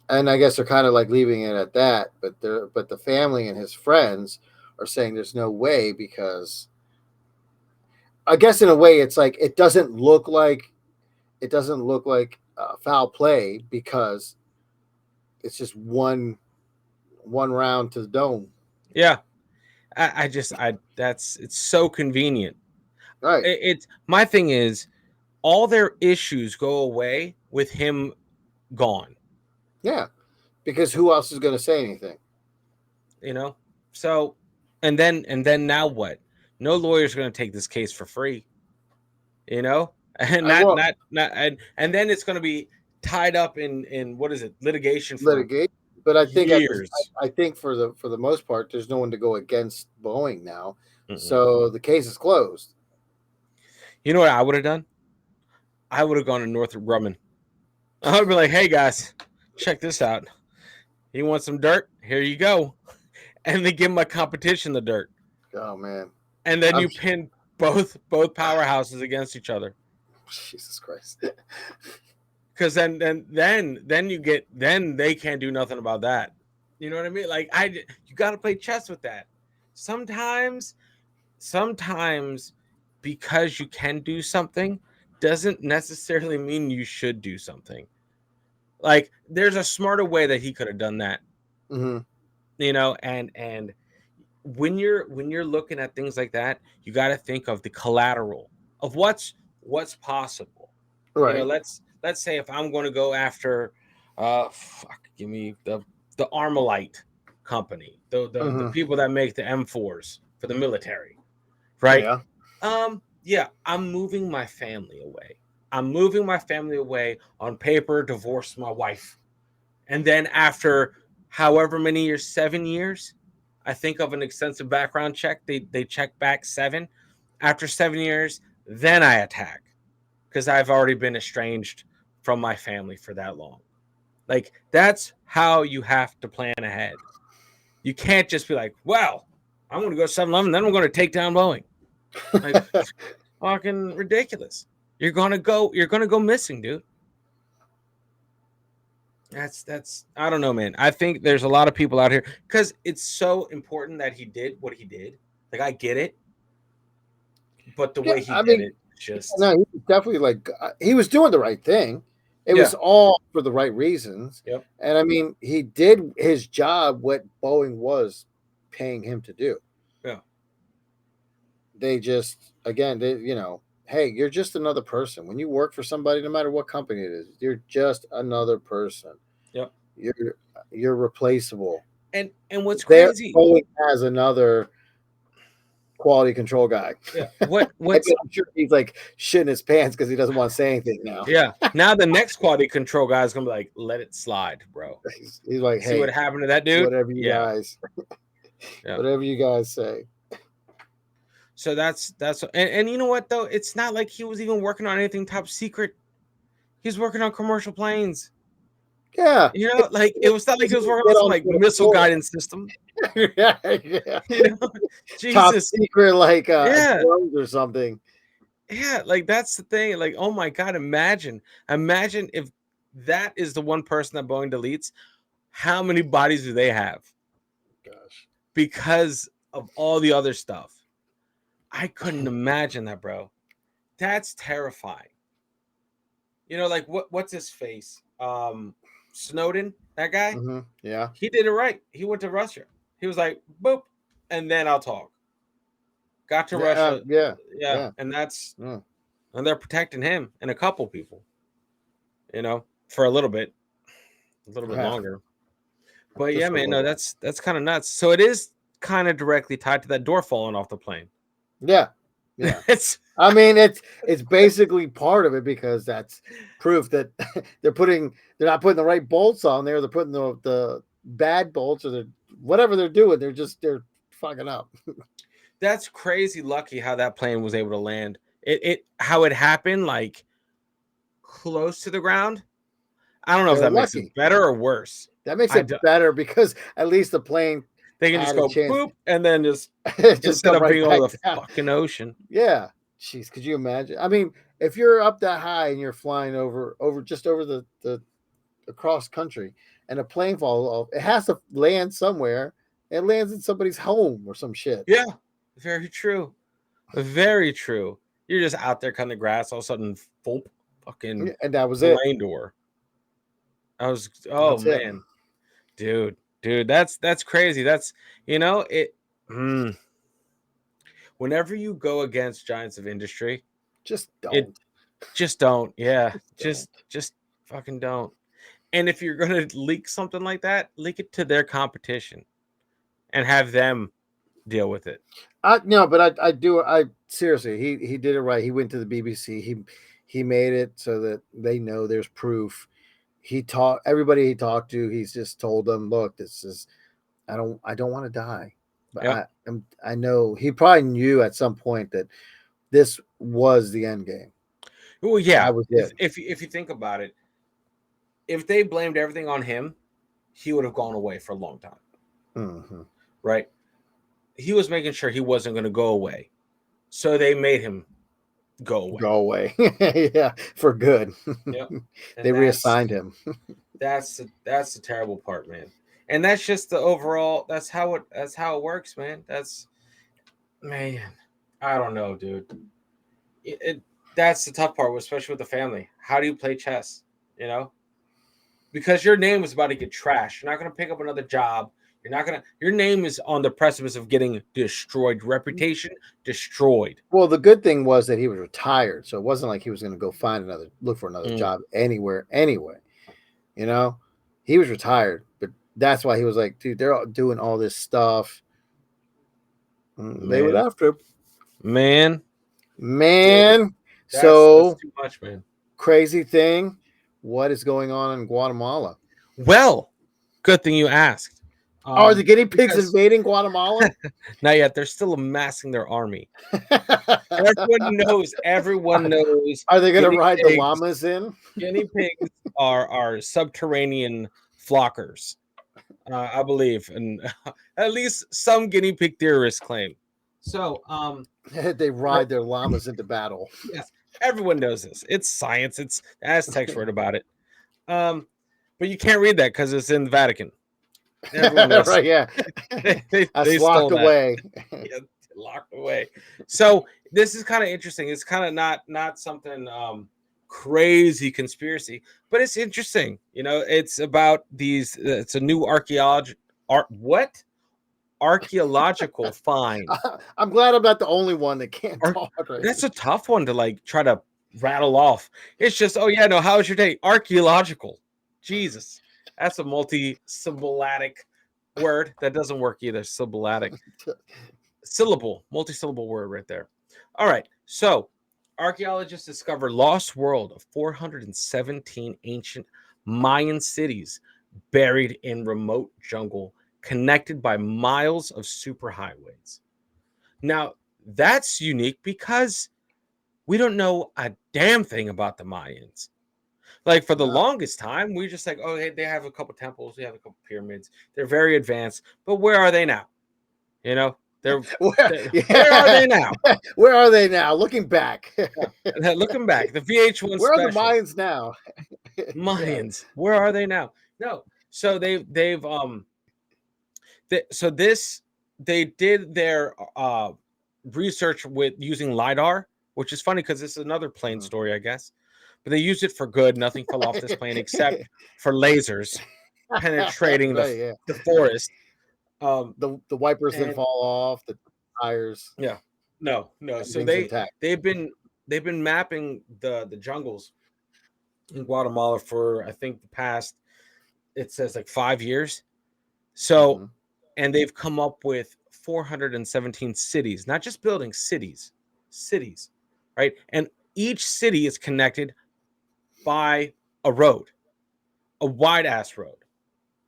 And I guess they're kind of like leaving it at that. But the family and his friends are saying there's no way, because I guess in a way it's like it doesn't look like foul play because it's just one round to the dome. yeah. I just I that's it's so convenient. Right. It's my thing is all their issues go away with him gone. Yeah. Because who else is going to say anything? You know, so and then now what? No lawyer's going to take this case for free. You know, and I not want not not and then it's going to be tied up in what is it, litigation for litigation, but years. I think for the most part, there's no one to go against Boeing now, Mm-mm. so the case is closed. You know what I would have done? I would have gone to Northrop Grumman. I would be like, hey guys, check this out. You want some dirt? Here you go. And they give my competition the dirt. Oh man, And then I'm you pin both powerhouses against each other. Jesus Christ. Because then you get then they can't do nothing about that. You know what I mean? Like you got to play chess with that. Sometimes because you can do something doesn't necessarily mean you should do something. Like there's a smarter way that he could have done that. Hmm. And when you're looking at things like that, you got to think of the collateral of what's possible. Right. Let's say if I'm going to go after give me the Armalite company, the Hmm. people that make the M4s for the military, right? Yeah. Yeah, I'm moving my family away. I'm moving my family away on paper, divorce my wife. And then after however many years, 7 years, I think of an extensive background check. They check back 7. After 7 years, then I attack because I've already been estranged from my family for that long. Like that's how you have to plan ahead. You can't just be like, well, I'm going to go to 7-Eleven, then I'm going to take down Boeing. Like fucking ridiculous. You're gonna go missing, dude. That's I don't know, man. I think there's a lot of people out here because it's so important that he did what he did. Like I get it, but the Yeah. way he I did mean, it just No, he was definitely like he was doing the right thing. It yeah, was all for the right reasons, yep, and I mean, he did his job. What Boeing was paying him to do. yeah, They just again, hey, you're just another person. When you work for somebody, no matter what company it is, you're just another person. yep. You're you're replaceable. And what's There, crazy, Boeing has another quality control guy. yeah, And what's I'm sure he's like shitting his pants because he doesn't want to say anything now. yeah. Now the next quality control guy is gonna be like, let it slide, bro. He's like, See what hey, happened to that dude? whatever you Yeah, guys, yeah. whatever you guys say. So and you know what though? It's not like he was even working on anything top secret. He's working on commercial planes. Yeah, You know, like it was not like he easy was to working on get some on like the missile floor. guidance system. Yeah, yeah. You know, Top Jesus, secret, like yeah, drones or something. yeah. Like that's the thing. Like, oh my god, imagine if that is the one person that Boeing deletes. How many bodies do they have Gosh. because of all the other stuff? I couldn't imagine that, bro. That's terrifying. You know, like what's his face? Snowden, that guy. Yeah. He did it right. He went to Russia. He was like, boop, and then I'll talk. Got to Russia. Yeah. Yeah. Yeah. Yeah. And they're protecting him and a couple people, you know, for a little bit Yeah. longer. But yeah, Just a man, no, little. that's kind of nuts. So it is kind of directly tied to that door falling off the plane. Yeah. Yeah. It's I mean, it's basically part of it because that's proof that they're not putting the right bolts on there. They're putting the bad bolts or the whatever they're doing. They're fucking up. that's crazy lucky how that plane was able to land. It how it happened, like close to the ground. I don't know if They're that makes it lucky. better or worse. That makes I do, it better because at least the plane they can just had a go chance boop and then just to just instead come of right being back over the down. fucking ocean. Yeah. Jeez, could you imagine? I mean, if you're up that high and you're flying over just over the across country and a plane falls off, it has to land somewhere. It lands in somebody's home or some shit. Yeah, very true. Very true. You're just out there cutting the grass, all of a sudden, boom, fucking And that was it. plane door. I was, oh That's it. man, dude, that's crazy. That's you know it. Mm, whenever you go against giants of industry, Just it don't. just don't. Yeah, Just don't. just fucking don't. And if you're gonna leak something like that, leak it to their competition and have them deal with it. I no, but I seriously, he did it right. He went to the BBC. He made it so that they know there's proof. He taught everybody he talked to, he's just told them, look, this is I don't want to die. But Yep. I know he probably knew at some point that this was the end game. Well, yeah. That was it. If you think about it, if they blamed everything on him, he would have gone away for a long time, Mm-hmm. right? He was making sure he wasn't going to go away, so they made him go away. Go away. Yeah, for good. Yep. They And reassigned him. that's the terrible part, man. And that's just the overall. That's how it works, man. That's man. I don't know, dude. That's the tough part, especially with the family. How do you play chess? You know, because your name is about to get trashed. You're not going to pick up another job. You're not going to, your name is on the precipice of getting destroyed, reputation destroyed. Well, the good thing was that he was retired, so it wasn't like he was going to go look for another Mm, job anywhere anyway. You know, he was retired, but that's why he was like, dude, they're all doing all this stuff. They went man, after him. man, dude, Man. that's So too much, man. crazy thing. What is going on in Guatemala? Well, good thing you asked. Are the guinea pigs Because invading Guatemala? not yet, they're still amassing their army. Everyone knows Are they going to guinea ride the pigs, llamas in? guinea pigs are subterranean flockers. I believe, and at least some guinea pig theorists claim. So, They ride their llamas into battle. yes, everyone knows this. It's science. It's the Aztecs wrote about it. But you can't read that because it's in the Vatican. Everyone knows. Right? Yeah, they that's stole locked that. away. Yeah, locked away. So this is kind of interesting. It's kind of not something crazy conspiracy, but it's interesting. You know, it's about these. It's a new archaeological find. I'm glad I'm not the only one that can't Ar- talk right that's a tough one to like try to rattle off. It's just, oh yeah, no, how was your day? Archaeological. Jesus, that's a multi-syllabic word that doesn't work either. Multi-syllable word right there. All right, so archaeologists discover lost world of 417 ancient Mayan cities buried in remote jungle, connected by miles of superhighways. Now, that's unique because we don't know a damn thing about the Mayans. Like for the No. longest time, we just like, oh, hey, they have a couple temples, they have a couple pyramids, they're very advanced, but where are they now? You know, Where, where are yeah. they now? Where are they now? Looking back. Yeah. Looking back, the VH1 Where are the special, Mayans now? Yeah. Mayans, where are they now? No, so so this they did their research with using lidar, which is funny because this is another plane Mhm. story, I guess. But they used it for good. Nothing fell off this plane except for lasers penetrating Right, yeah. the forest. Um, The wipers didn't and fall off, the tires, yeah, no. So everything's intact. they've been mapping the jungles in Guatemala for I think the past, it says like 5 years. So, Mhm. and they've come up with 417 cities, not just buildings, cities, right? And each city is connected by a road, a wide ass road.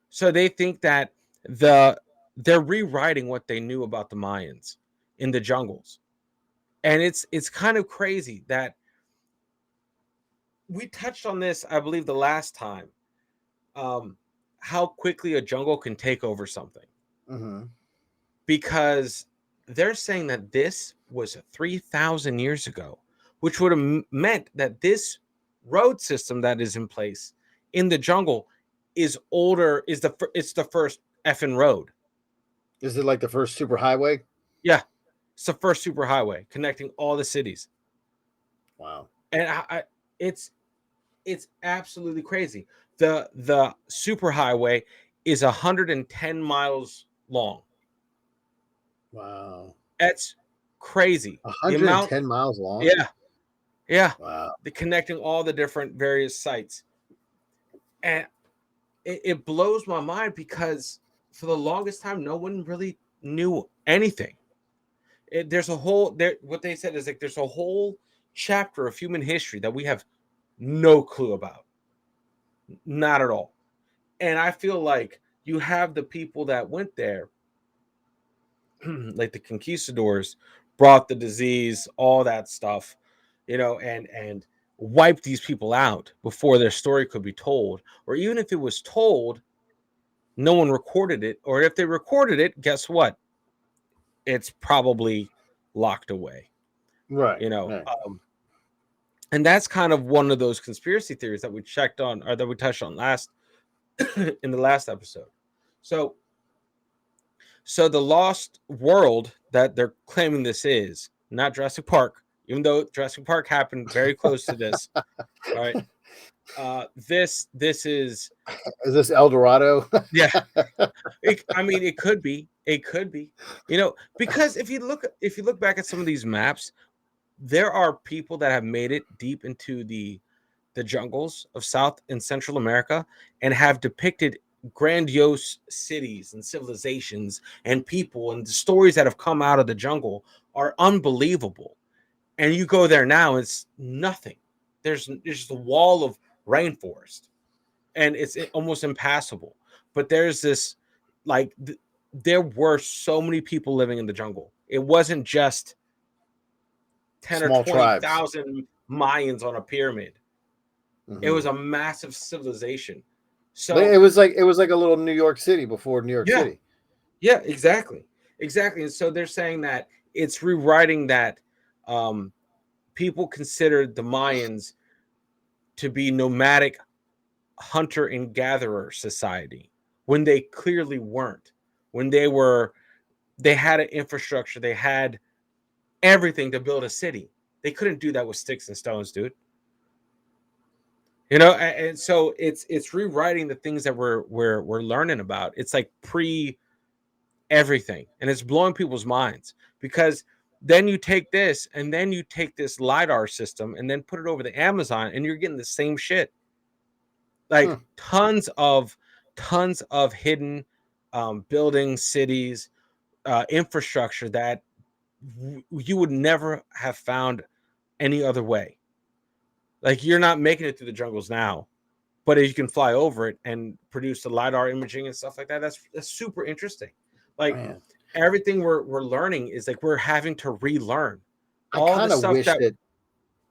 So they think that the they're rewriting what they knew about the Mayans in the jungles. And it's kind of crazy that we touched on this, I believe, the last time. Um, how quickly a jungle can take over something. Mhm. Because they're saying that this was 3,000 years ago, which would have meant that this road system that is in place in the jungle is older, it's the first effing road. Is it like the first super highway? Yeah, it's the first superhighway connecting all the cities. Wow. And it's it's absolutely crazy. The superhighway is 110 miles long. Wow. That's crazy. The amount, 110 miles long? yeah, yeah, Wow. the connecting all the different various sites. And it blows my mind because for the longest time, no one really knew anything. There's a whole there. What they said is like there's a whole chapter of human history that we have no clue about, not at all. And I feel like you have the people that went there, like the conquistadors, brought the disease, all that stuff, and wiped these people out before their story could be told. Or even if it was told, no one recorded it. Or if they recorded it, guess what? It's probably locked away, Right. you know. Right. And that's kind of one of those conspiracy theories that we checked on, or that we touched on last in the last episode. So So the lost world that they're claiming this is not Jurassic Park, even though Jurassic Park happened very close to this. All right. This is, Is this El Dorado? yeah. I mean, it could be. It could be. Because if you look back at some of these maps, there are people that have made it deep into the jungles of South and Central America and have depicted grandiose cities and civilizations and people, and the stories that have come out of the jungle are unbelievable. And you go there now, it's nothing. There's just a wall of rainforest, and it's almost impassable. But there's this, like, there were so many people living in the jungle. It wasn't just 10 or Small tribes. 20,000 Mayans on a pyramid. It Mhm. was a massive civilization. Like, So it was like a little New York City before New York yeah, City. yeah, exactly. And so they're saying that it's rewriting that. um, People considered the Mayans to be nomadic hunter and gatherer society when they clearly weren't. When they had an infrastructure, they had everything to build a city. They couldn't do that with sticks and stones, dude. You know, and so it's rewriting the things that we're learning about. It's like pre everything, and it's blowing people's minds because then you take this and then you take this lidar system and then put it over the Amazon, and you're getting the same shit. Like tons of hidden buildings, cities, infrastructure that you would never have found any other way. Like you're not making it through the jungles now, but you can fly over it and produce the lidar imaging and stuff like that. That's super interesting. Like Man, everything we're learning is like we're having to relearn I all the kind of stuff wish that that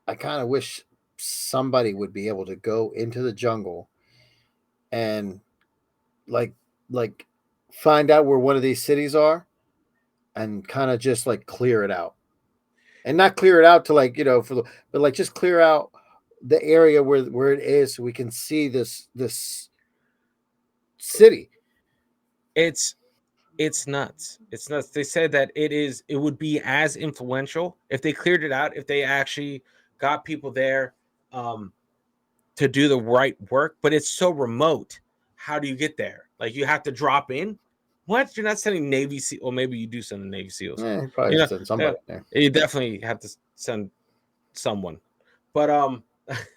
I kind of wish somebody would be able to go into the jungle and like like find out where one of these cities are and kind of just like clear it out. And not clear it out to like, for the but like just clear out the area where it is so we can see this city. it's it's nuts. It's nuts. They said that it would be as influential if they cleared it out, if they actually got people there um to do the right work, but it's so remote. How do you get there? Like you have to drop in. What? You're not sending Navy SEAL, or maybe you do send the Navy SEALs. Probably You know, send yeah, somebody there. you definitely have to send someone, but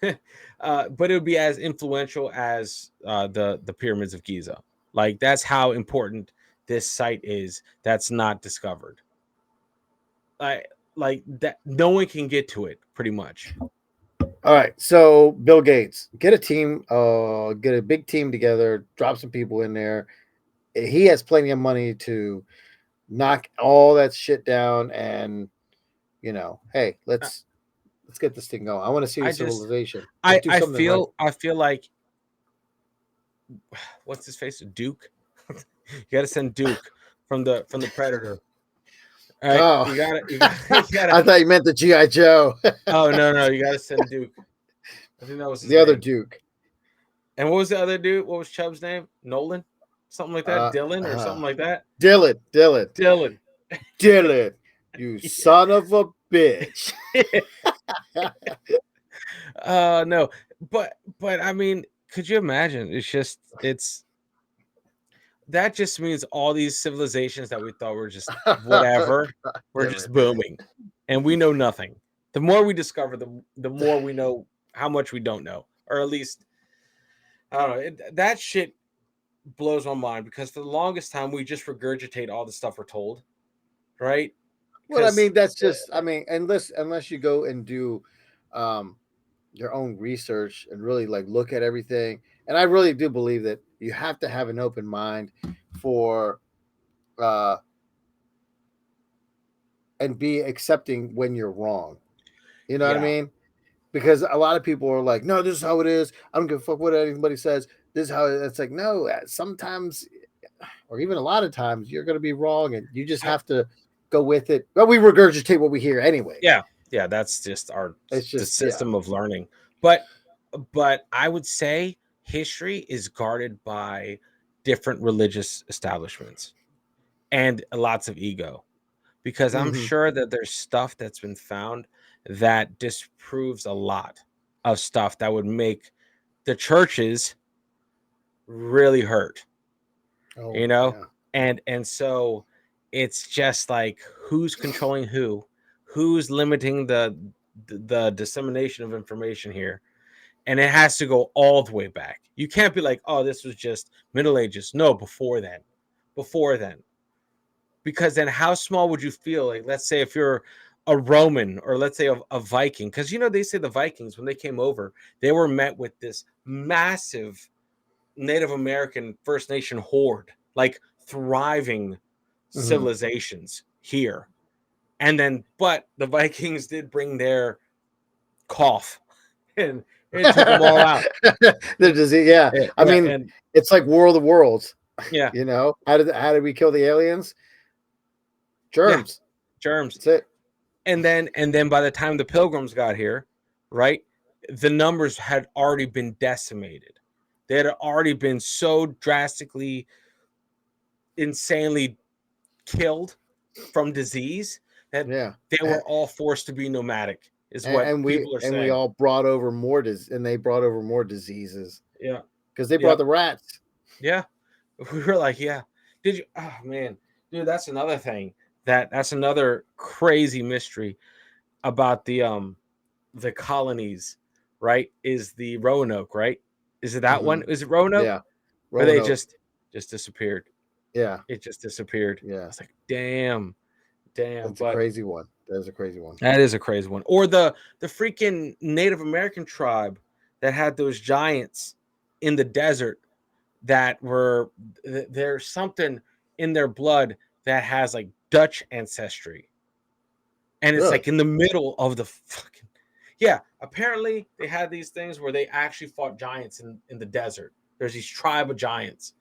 but it would be as influential as the pyramids of Giza. Like that's how important this site is. That's not discovered. I like that. No one can get to it. Pretty much. All right, so Bill Gates, get a team, get a big team together, drop some people in there. He has plenty of money to knock all that shit down, and hey, let's get this thing going. I want to see the I just civilization. Let's I do I something right. feel like what's his face? Duke. You got to send Duke from the Predator. All right, Oh, you gotta. I thought you meant the GI Joe, Oh no, you gotta send Duke. I think that was his the other name. Duke. And what was the other dude? What was Chubb's name? Nolan, something like that. Uh, Dylan or uh, something like that. Dylan, Dylan. you Yeah. son of a bitch. No, but I mean, could you imagine? It's that just means all these civilizations that we thought were just whatever were Damn it. just booming, and we know nothing. The more we discover, the more we know how much we don't know, or at least I don't know. That shit blows my mind because for the longest time we just regurgitate all the stuff we're told, right? Well, I Because mean, that's just, unless you go and do um, your own research and really like look at everything. And I really do believe that you have to have an open mind for uh, and be accepting when you're wrong. You know what I yeah, mean? Because a lot of people are like, no, this is how it is. I don't give a fuck what anybody says. This is how it's like, no, sometimes, or even a lot of times, you're going to be wrong and you just I, have to go with it. But we regurgitate what we hear anyway. yeah, that's just It's the just, yeah. system of learning. But I would say history is guarded by different religious establishments and lots of ego because I'm Mm-hmm. sure that there's stuff that's been found that disproves a lot of stuff that would make the churches really hurt, Oh, you know? yeah. And so it's just like who's controlling who's limiting the dissemination of information here, and it has to go all the way back. You can't be like, oh, this was just Middle Ages. No, before then, because then how small would you feel? Like, let's say if you're a Roman or let's say a Viking, because they say the Vikings when they came over, they were met with this massive Native American First Nation horde, like thriving Mm-hmm. civilizations here. And then, but the Vikings did bring their cough and it took them all out. The disease, yeah. I Yeah, mean, and it's like War of the Worlds. yeah, How did we kill the aliens? yeah, Germs. germs. That's it. And then by the time the Pilgrims got here, right, the numbers had already been decimated. They had already been so drastically, insanely killed from disease that Yeah. they were all forced to be nomadic, is what And we people are and we saying. all brought over more and they brought over more diseases Yeah. because they brought Yep. the rats. Yeah. We were like, yeah. Did you? Oh man, dude, that's another thing. That's another crazy mystery about the colonies, right? Is the Roanoke, right? Is it that Hmm. one? Is it Roanoke? Yeah. Or they Roanoke. just disappeared. Yeah. It just disappeared. I Yeah. was like, damn, damn. That's a But crazy one. That is a crazy one. that is a crazy one. Or the freaking Native American tribe that had those giants in the desert that were there's something in their blood that has like Dutch ancestry. And it's Really? like in the middle of the fucking yeah. Apparently they had these things where they actually fought giants in the desert. There's these tribe of giants,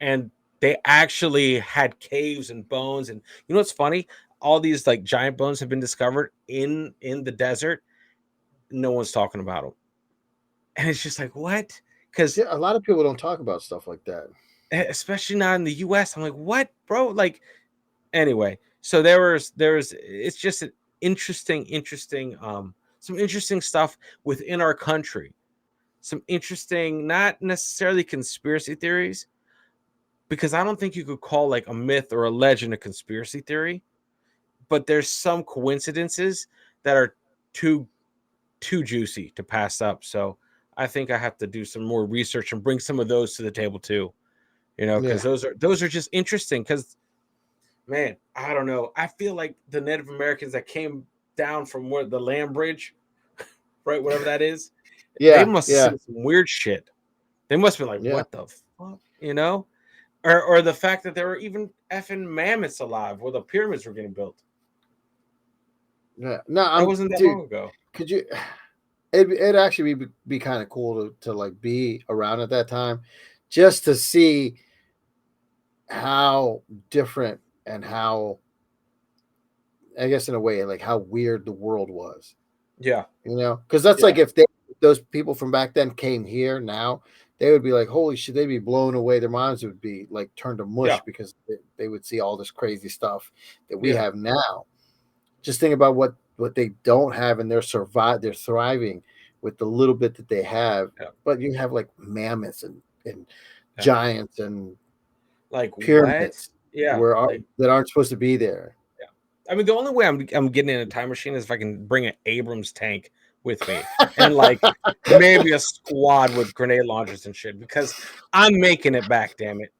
and they actually had caves and bones. And you know what's funny? All these like giant bones have been discovered in the desert. No one's talking about them, and it's just like what? Because Yeah. A lot of people don't talk about stuff like that. especially not in the U.S. I'm like, what, bro? Like, anyway. So there was it's just an interesting some interesting stuff within our country. Some interesting, not necessarily conspiracy theories, because I don't think you could call like a myth or a legend a conspiracy theory, but there's some coincidences that are too too juicy to pass up. So I think I have to do some more research and bring some of those to the table too. Because Yeah. those are just interesting. Because man, I don't know. I feel like the Native Americans that came down from where the land bridge, right, whatever that is, they Yeah. must have Yeah. seen some weird shit. They must have been like, Yeah. what the fuck? Or the fact that there were even effing mammoths alive where the pyramids were getting built. Yeah. No, That I'm wasn't that dude. long ago. Could you? It'd actually be kind of cool to like be around at that time, just to see how different and how, I guess in a way, like how weird the world was. Yeah, Because that's yeah, like if those people from back then came here now, they would be like, holy shit, they'd be blown away. Their minds would be like turned to yeah, mush because they would see all this crazy stuff that we yeah, have now. Just think about what they don't have, and they're thriving with the little bit that they have. yeah, But you have like mammoths and yeah. giants and Like what? pyramids Yeah, like that aren't supposed to be there. yeah. I mean, the only way I'm getting in a time machine is if I can bring an Abrams tank with me and like maybe a squad with grenade launchers and shit because I'm making it back. Damn it,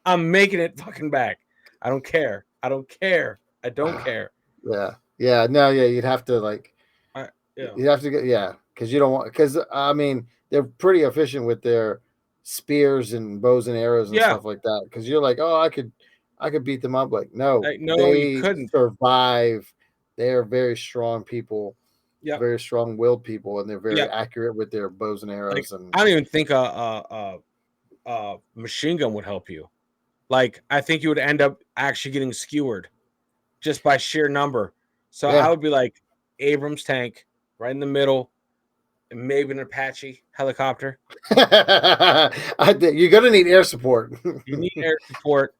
I'm making it fucking back. I don't care. I don't care. I don't care. Yeah, yeah, no, yeah. You'd have to like I, yeah, you'd have to get yeah, because you don't want because I mean they're pretty efficient with their spears and bows and arrows and yeah. stuff like that. Because you're like, oh, I could beat them up. Like, no, Like, no, you they couldn't. survive. They are very strong people, Yep. very strong-willed people, and they're very Yep. accurate with their bows and Like arrows. And I don't even think a machine gun would help you. Like I think you would end up actually getting skewered just by sheer number. So I yeah, would be like Abrams tank right in the middle, and maybe an Apache helicopter. you're gonna need air support. You need air support,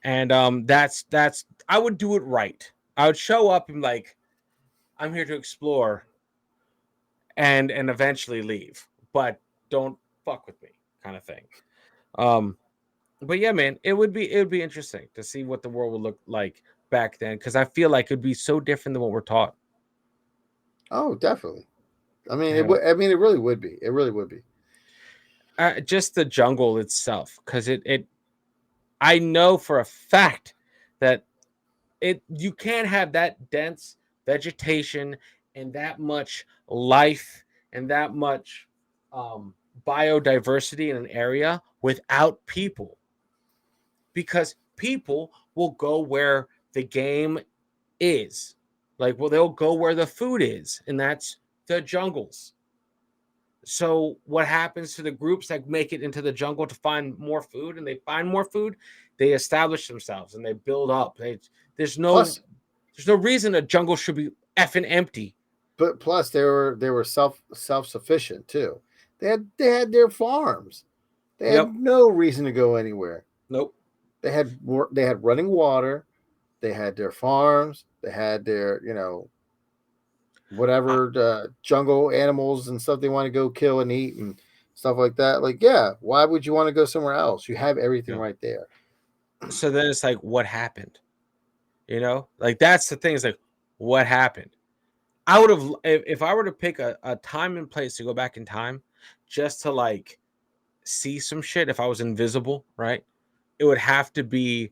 and that's I would do it right. I would show up and like I'm here to explore and eventually leave, but don't fuck with me, kind of thing. Um, but yeah, man, it would be interesting to see what the world would look like back then because I feel like it'd be so different than what we're taught. Oh, definitely. I mean, it Yeah. would. I mean, it really would be. It really would be. Just the jungle itself, because it I know for a fact that it you can't have that dense vegetation and that much life and that much um, biodiversity in an area without people, because people will go where the game is. Like, well, they'll go where the food is, and that's the jungles. So, what happens to the groups that make it into the jungle to find more food, and they find more food? They establish themselves and they build up. There's no Plus, there's no reason a jungle should be effing empty. but plus they were self sufficient too. They had their farms. They had Yep. no reason to go anywhere. Nope. They had running water. They had their farms. They had their, Uh, whatever jungle animals and stuff they want to go kill and eat and stuff like that. Like, yeah, why would you want to go somewhere else? You have everything yeah. right there. So then it's like, what happened? Like that's the thing. Is like, what happened? I would have if I were to pick a time and place to go back in time, just to like see some shit. If I was invisible, right? It would have to be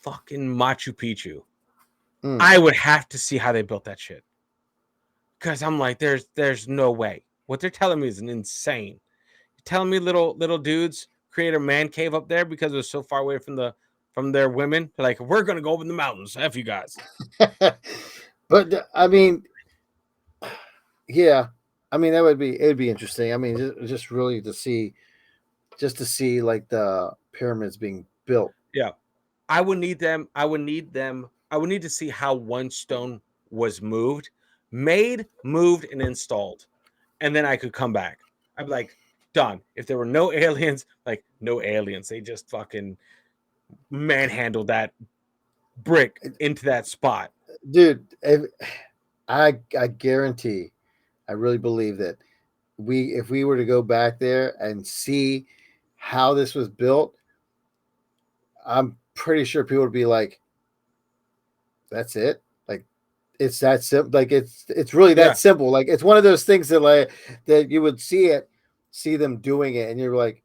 fucking Machu Picchu. Mm. I would have to see how they built that shit because I'm like, there's no way. What they're telling me is insane. You're telling me little dudes create a man cave up there because it was so far away from their women. They're like, we're gonna go up in the mountains. F you guys. But I mean, yeah, I mean it'd be interesting. I mean, just really to see, just to see like the pyramids being built. Yeah, I would need them. I would need them. I would need to see how one stone was made, moved, and installed, and then I could come back. I'd be like, done. If there were no aliens, like no aliens, they just fucking manhandled that brick into that spot. Dude, I guarantee, I really believe that if we were to go back there and see how this was built, I'm pretty sure people would be like, "That's it." Like it's that simple. Like it's really that Yeah. simple. Like it's one of those things that like that you would see them doing it, and you're like,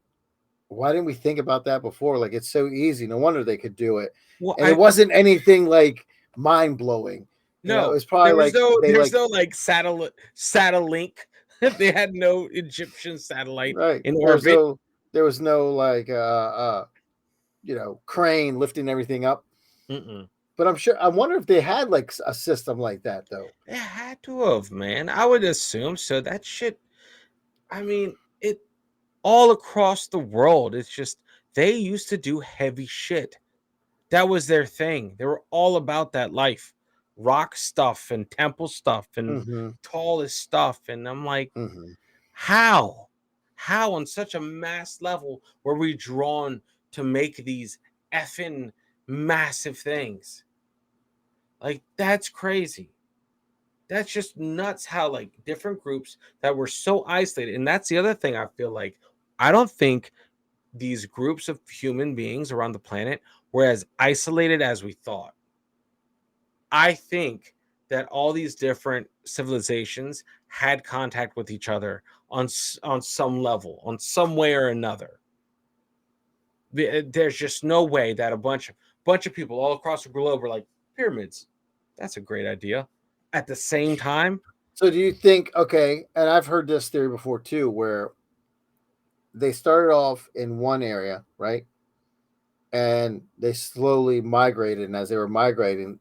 "Why didn't we think about that before?" Like it's so easy. No wonder they could do it, Well, and it wasn't anything like mind blowing. no, It's probably like they there's like no like satellite. They had no Egyptian satellite right. in orbit. There was no like crane lifting everything up. Mm-mm. But I'm sure I wonder if they had like a system like that though. It had to have, man. I would assume so. That shit. I mean, it all across the world. It's just they used to do heavy shit. That was their thing. They were all about that life, rock stuff and temple stuff and Mm-hmm. tallest stuff. And I'm like, Mm-hmm. how? How on such a mass level were we drawn to make these effing massive things? Like, that's crazy. That's just nuts how, like, different groups that were so isolated. And that's the other thing I feel like. I don't think these groups of human beings around the planet were as isolated as we thought. I think that all these different civilizations had contact with each other on some level, on some way or another. There's just no way that a bunch of people all across the globe were like pyramids. That's a great idea. At the same time, So do you think okay, and I've heard this theory before too, where they started off in one area, right? And they slowly migrated, and as they were migrating,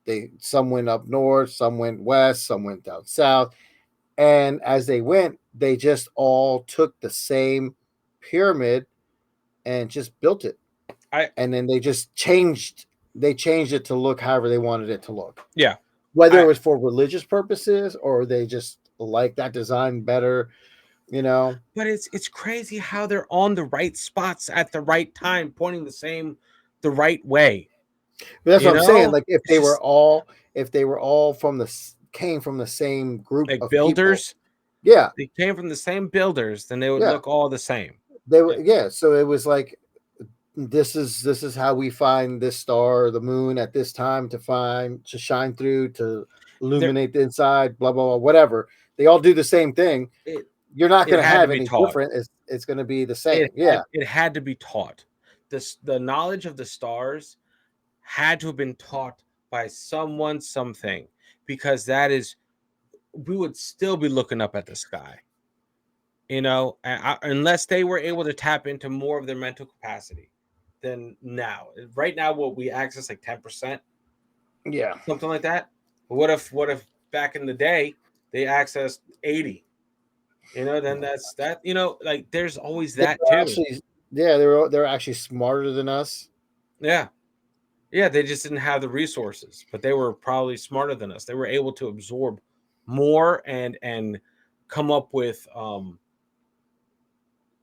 they some went up north, some went west, some went down south. And as they went, they just all took the same pyramid and just built it. I And then they changed it to look however they wanted it to look. yeah, Whether it I was for religious purposes or they just like that design better, you know. but it's crazy how they're on the right spots at the right time, pointing the right way. But that's what I'm saying. Like It's just if they were all came from the same group like of people. builders. Yeah. They came from the same builders, then they would Yeah. look all the same. They were Yeah, yeah, so it was like this is how we find this star or the moon at this time to shine through to there illuminate the inside, blah blah blah, whatever. They all do the same thing. it You're not it going to had to have be any taught. different. It's going to be the same. Yeah. It had to be taught. The knowledge of the stars had to have been taught by someone, something, because that is we would still be looking up at the sky, unless they were able to tap into more of their mental capacity than now. Right now, what we access like 10%, Yeah. something like that. But what if back in the day they accessed 80? Then that's that. Like there's always They that were too. actually they're actually smarter than us. Yeah. Yeah, they just didn't have the resources, but they were probably smarter than us. They were able to absorb more and come up with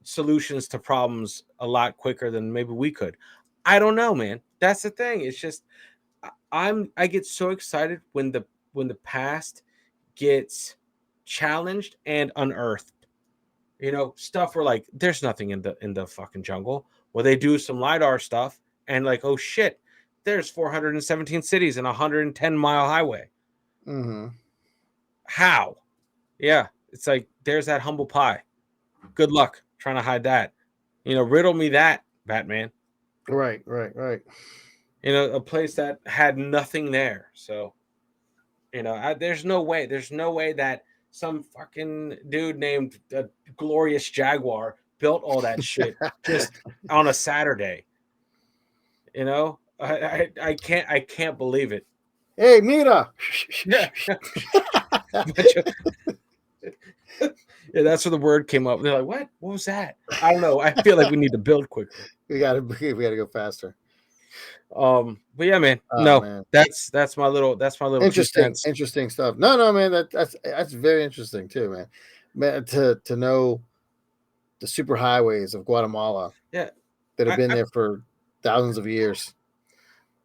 solutions to problems a lot quicker than maybe we could. I don't know, man. That's the thing. It's just I get so excited when the past gets challenged and unearthed. Stuff where like there's nothing in the fucking jungle. Well, they do some lidar stuff and like, oh shit, there's 417 cities and a 110-mile highway. Mm-hmm. How? Yeah, it's like there's that humble pie. Good luck trying to hide that. Riddle me that, Batman. Right. A place that had nothing there. So, there's no way. There's no way that some fucking dude named Glorious Jaguar built all that shit just on a Saturday. I can't believe it. Hey, Mira. Yeah. Yeah, that's where the word came up. They're like, "What? What was that?" I don't know. I feel like we need to build quicker. we gotta go faster. But yeah, man. Oh, No, man. that's my little 2 cents. Interesting stuff. No, man. That's very interesting too, man. Man, to know the super highways of Guatemala. Yeah, that have I, been I there for thousands of years.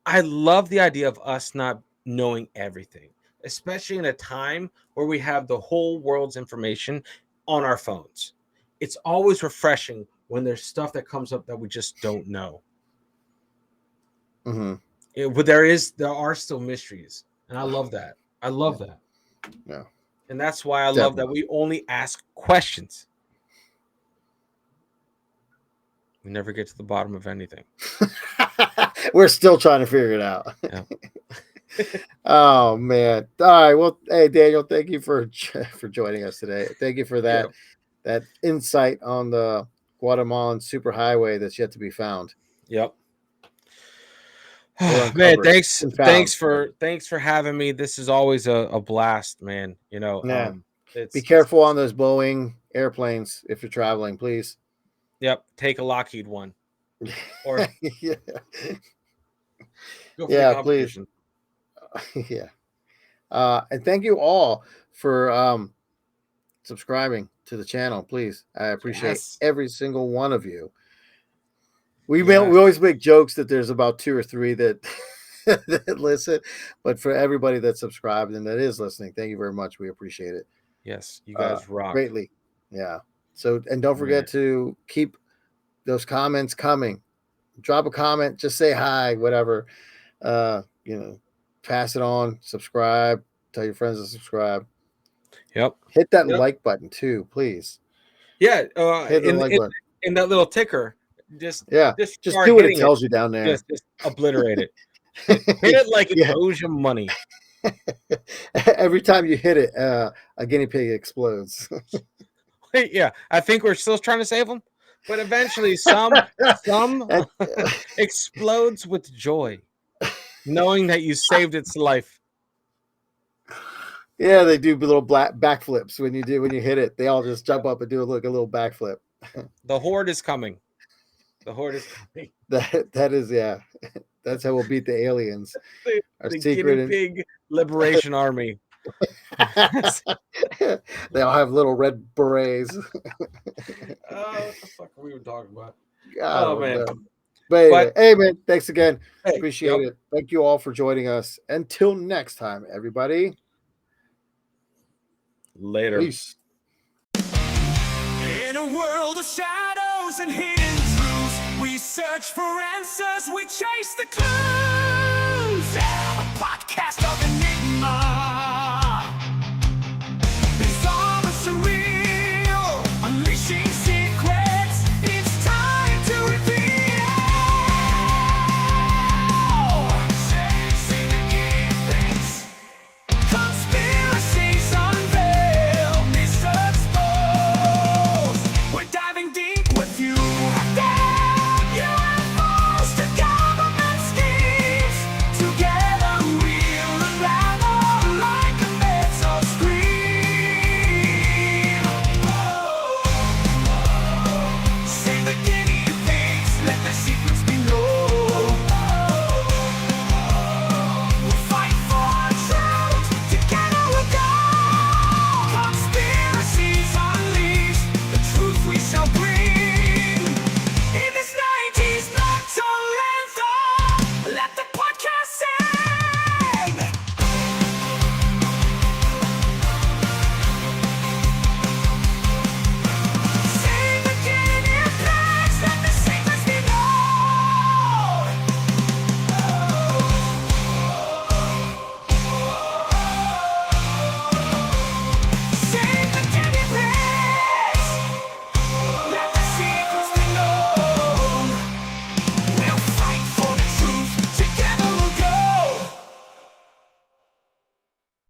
I love the idea of us not knowing everything, especially in a time where we have the whole world's information on our phones. It's always refreshing when there's stuff that comes up that we just don't know. Mm-hmm. But there are still mysteries, and I love that. I love that. Yeah, And that's why I love that definitely. we only ask questions. We never get to the bottom of anything. We're still trying to figure it out. Yeah. Oh man! All right. Well, hey Daniel, thank you for joining us today. Thank you for Yeah. that insight on the Guatemalan superhighway that's yet to be found. Yep. Or Man, uncovered thanks and found. thanks for having me. This is always a blast, man. Yeah. Be It's careful on those Boeing airplanes if you're traveling, please. Yep, take a Lockheed one or yeah. go for the Yeah, please. competition. Yeah. And thank you all for subscribing to the channel, please. I appreciate Yes. every single one of you. We Yes. always make jokes that there's about 2 or 3 that that listen, but for everybody that's subscribed and that is listening, thank you very much. We appreciate it. Yes, you guys rock. Greatly. Yeah. So, and don't forget to keep those comments coming. Drop a comment, just say hi, whatever. Pass it on, subscribe, tell your friends to subscribe. Yep. Hit that like button too, please. Yeah, Hit the like button. in that little ticker, just just start do what it hitting tells you down there. Just obliterate it. Hit it like it owes you money. Every time you hit it, a guinea pig explodes. Yeah, I think we're still trying to save them, but eventually some explodes with joy, knowing that you saved its life. Yeah, they do little backflips when you hit it. They all just jump up and do a little backflip. The horde is coming. The horde is coming. That is, yeah. That's how we'll beat the aliens. The guinea pig liberation army. They all have little red berets. What the fuck are we even talking about? Man. But anyway, hey man, thanks again. Hey, appreciate it. Thank you all for joining us. Until next time, everybody. Later. Peace. In a world of shadows and hidden truths, we search for answers, we chase the clues. A podcast of enigma.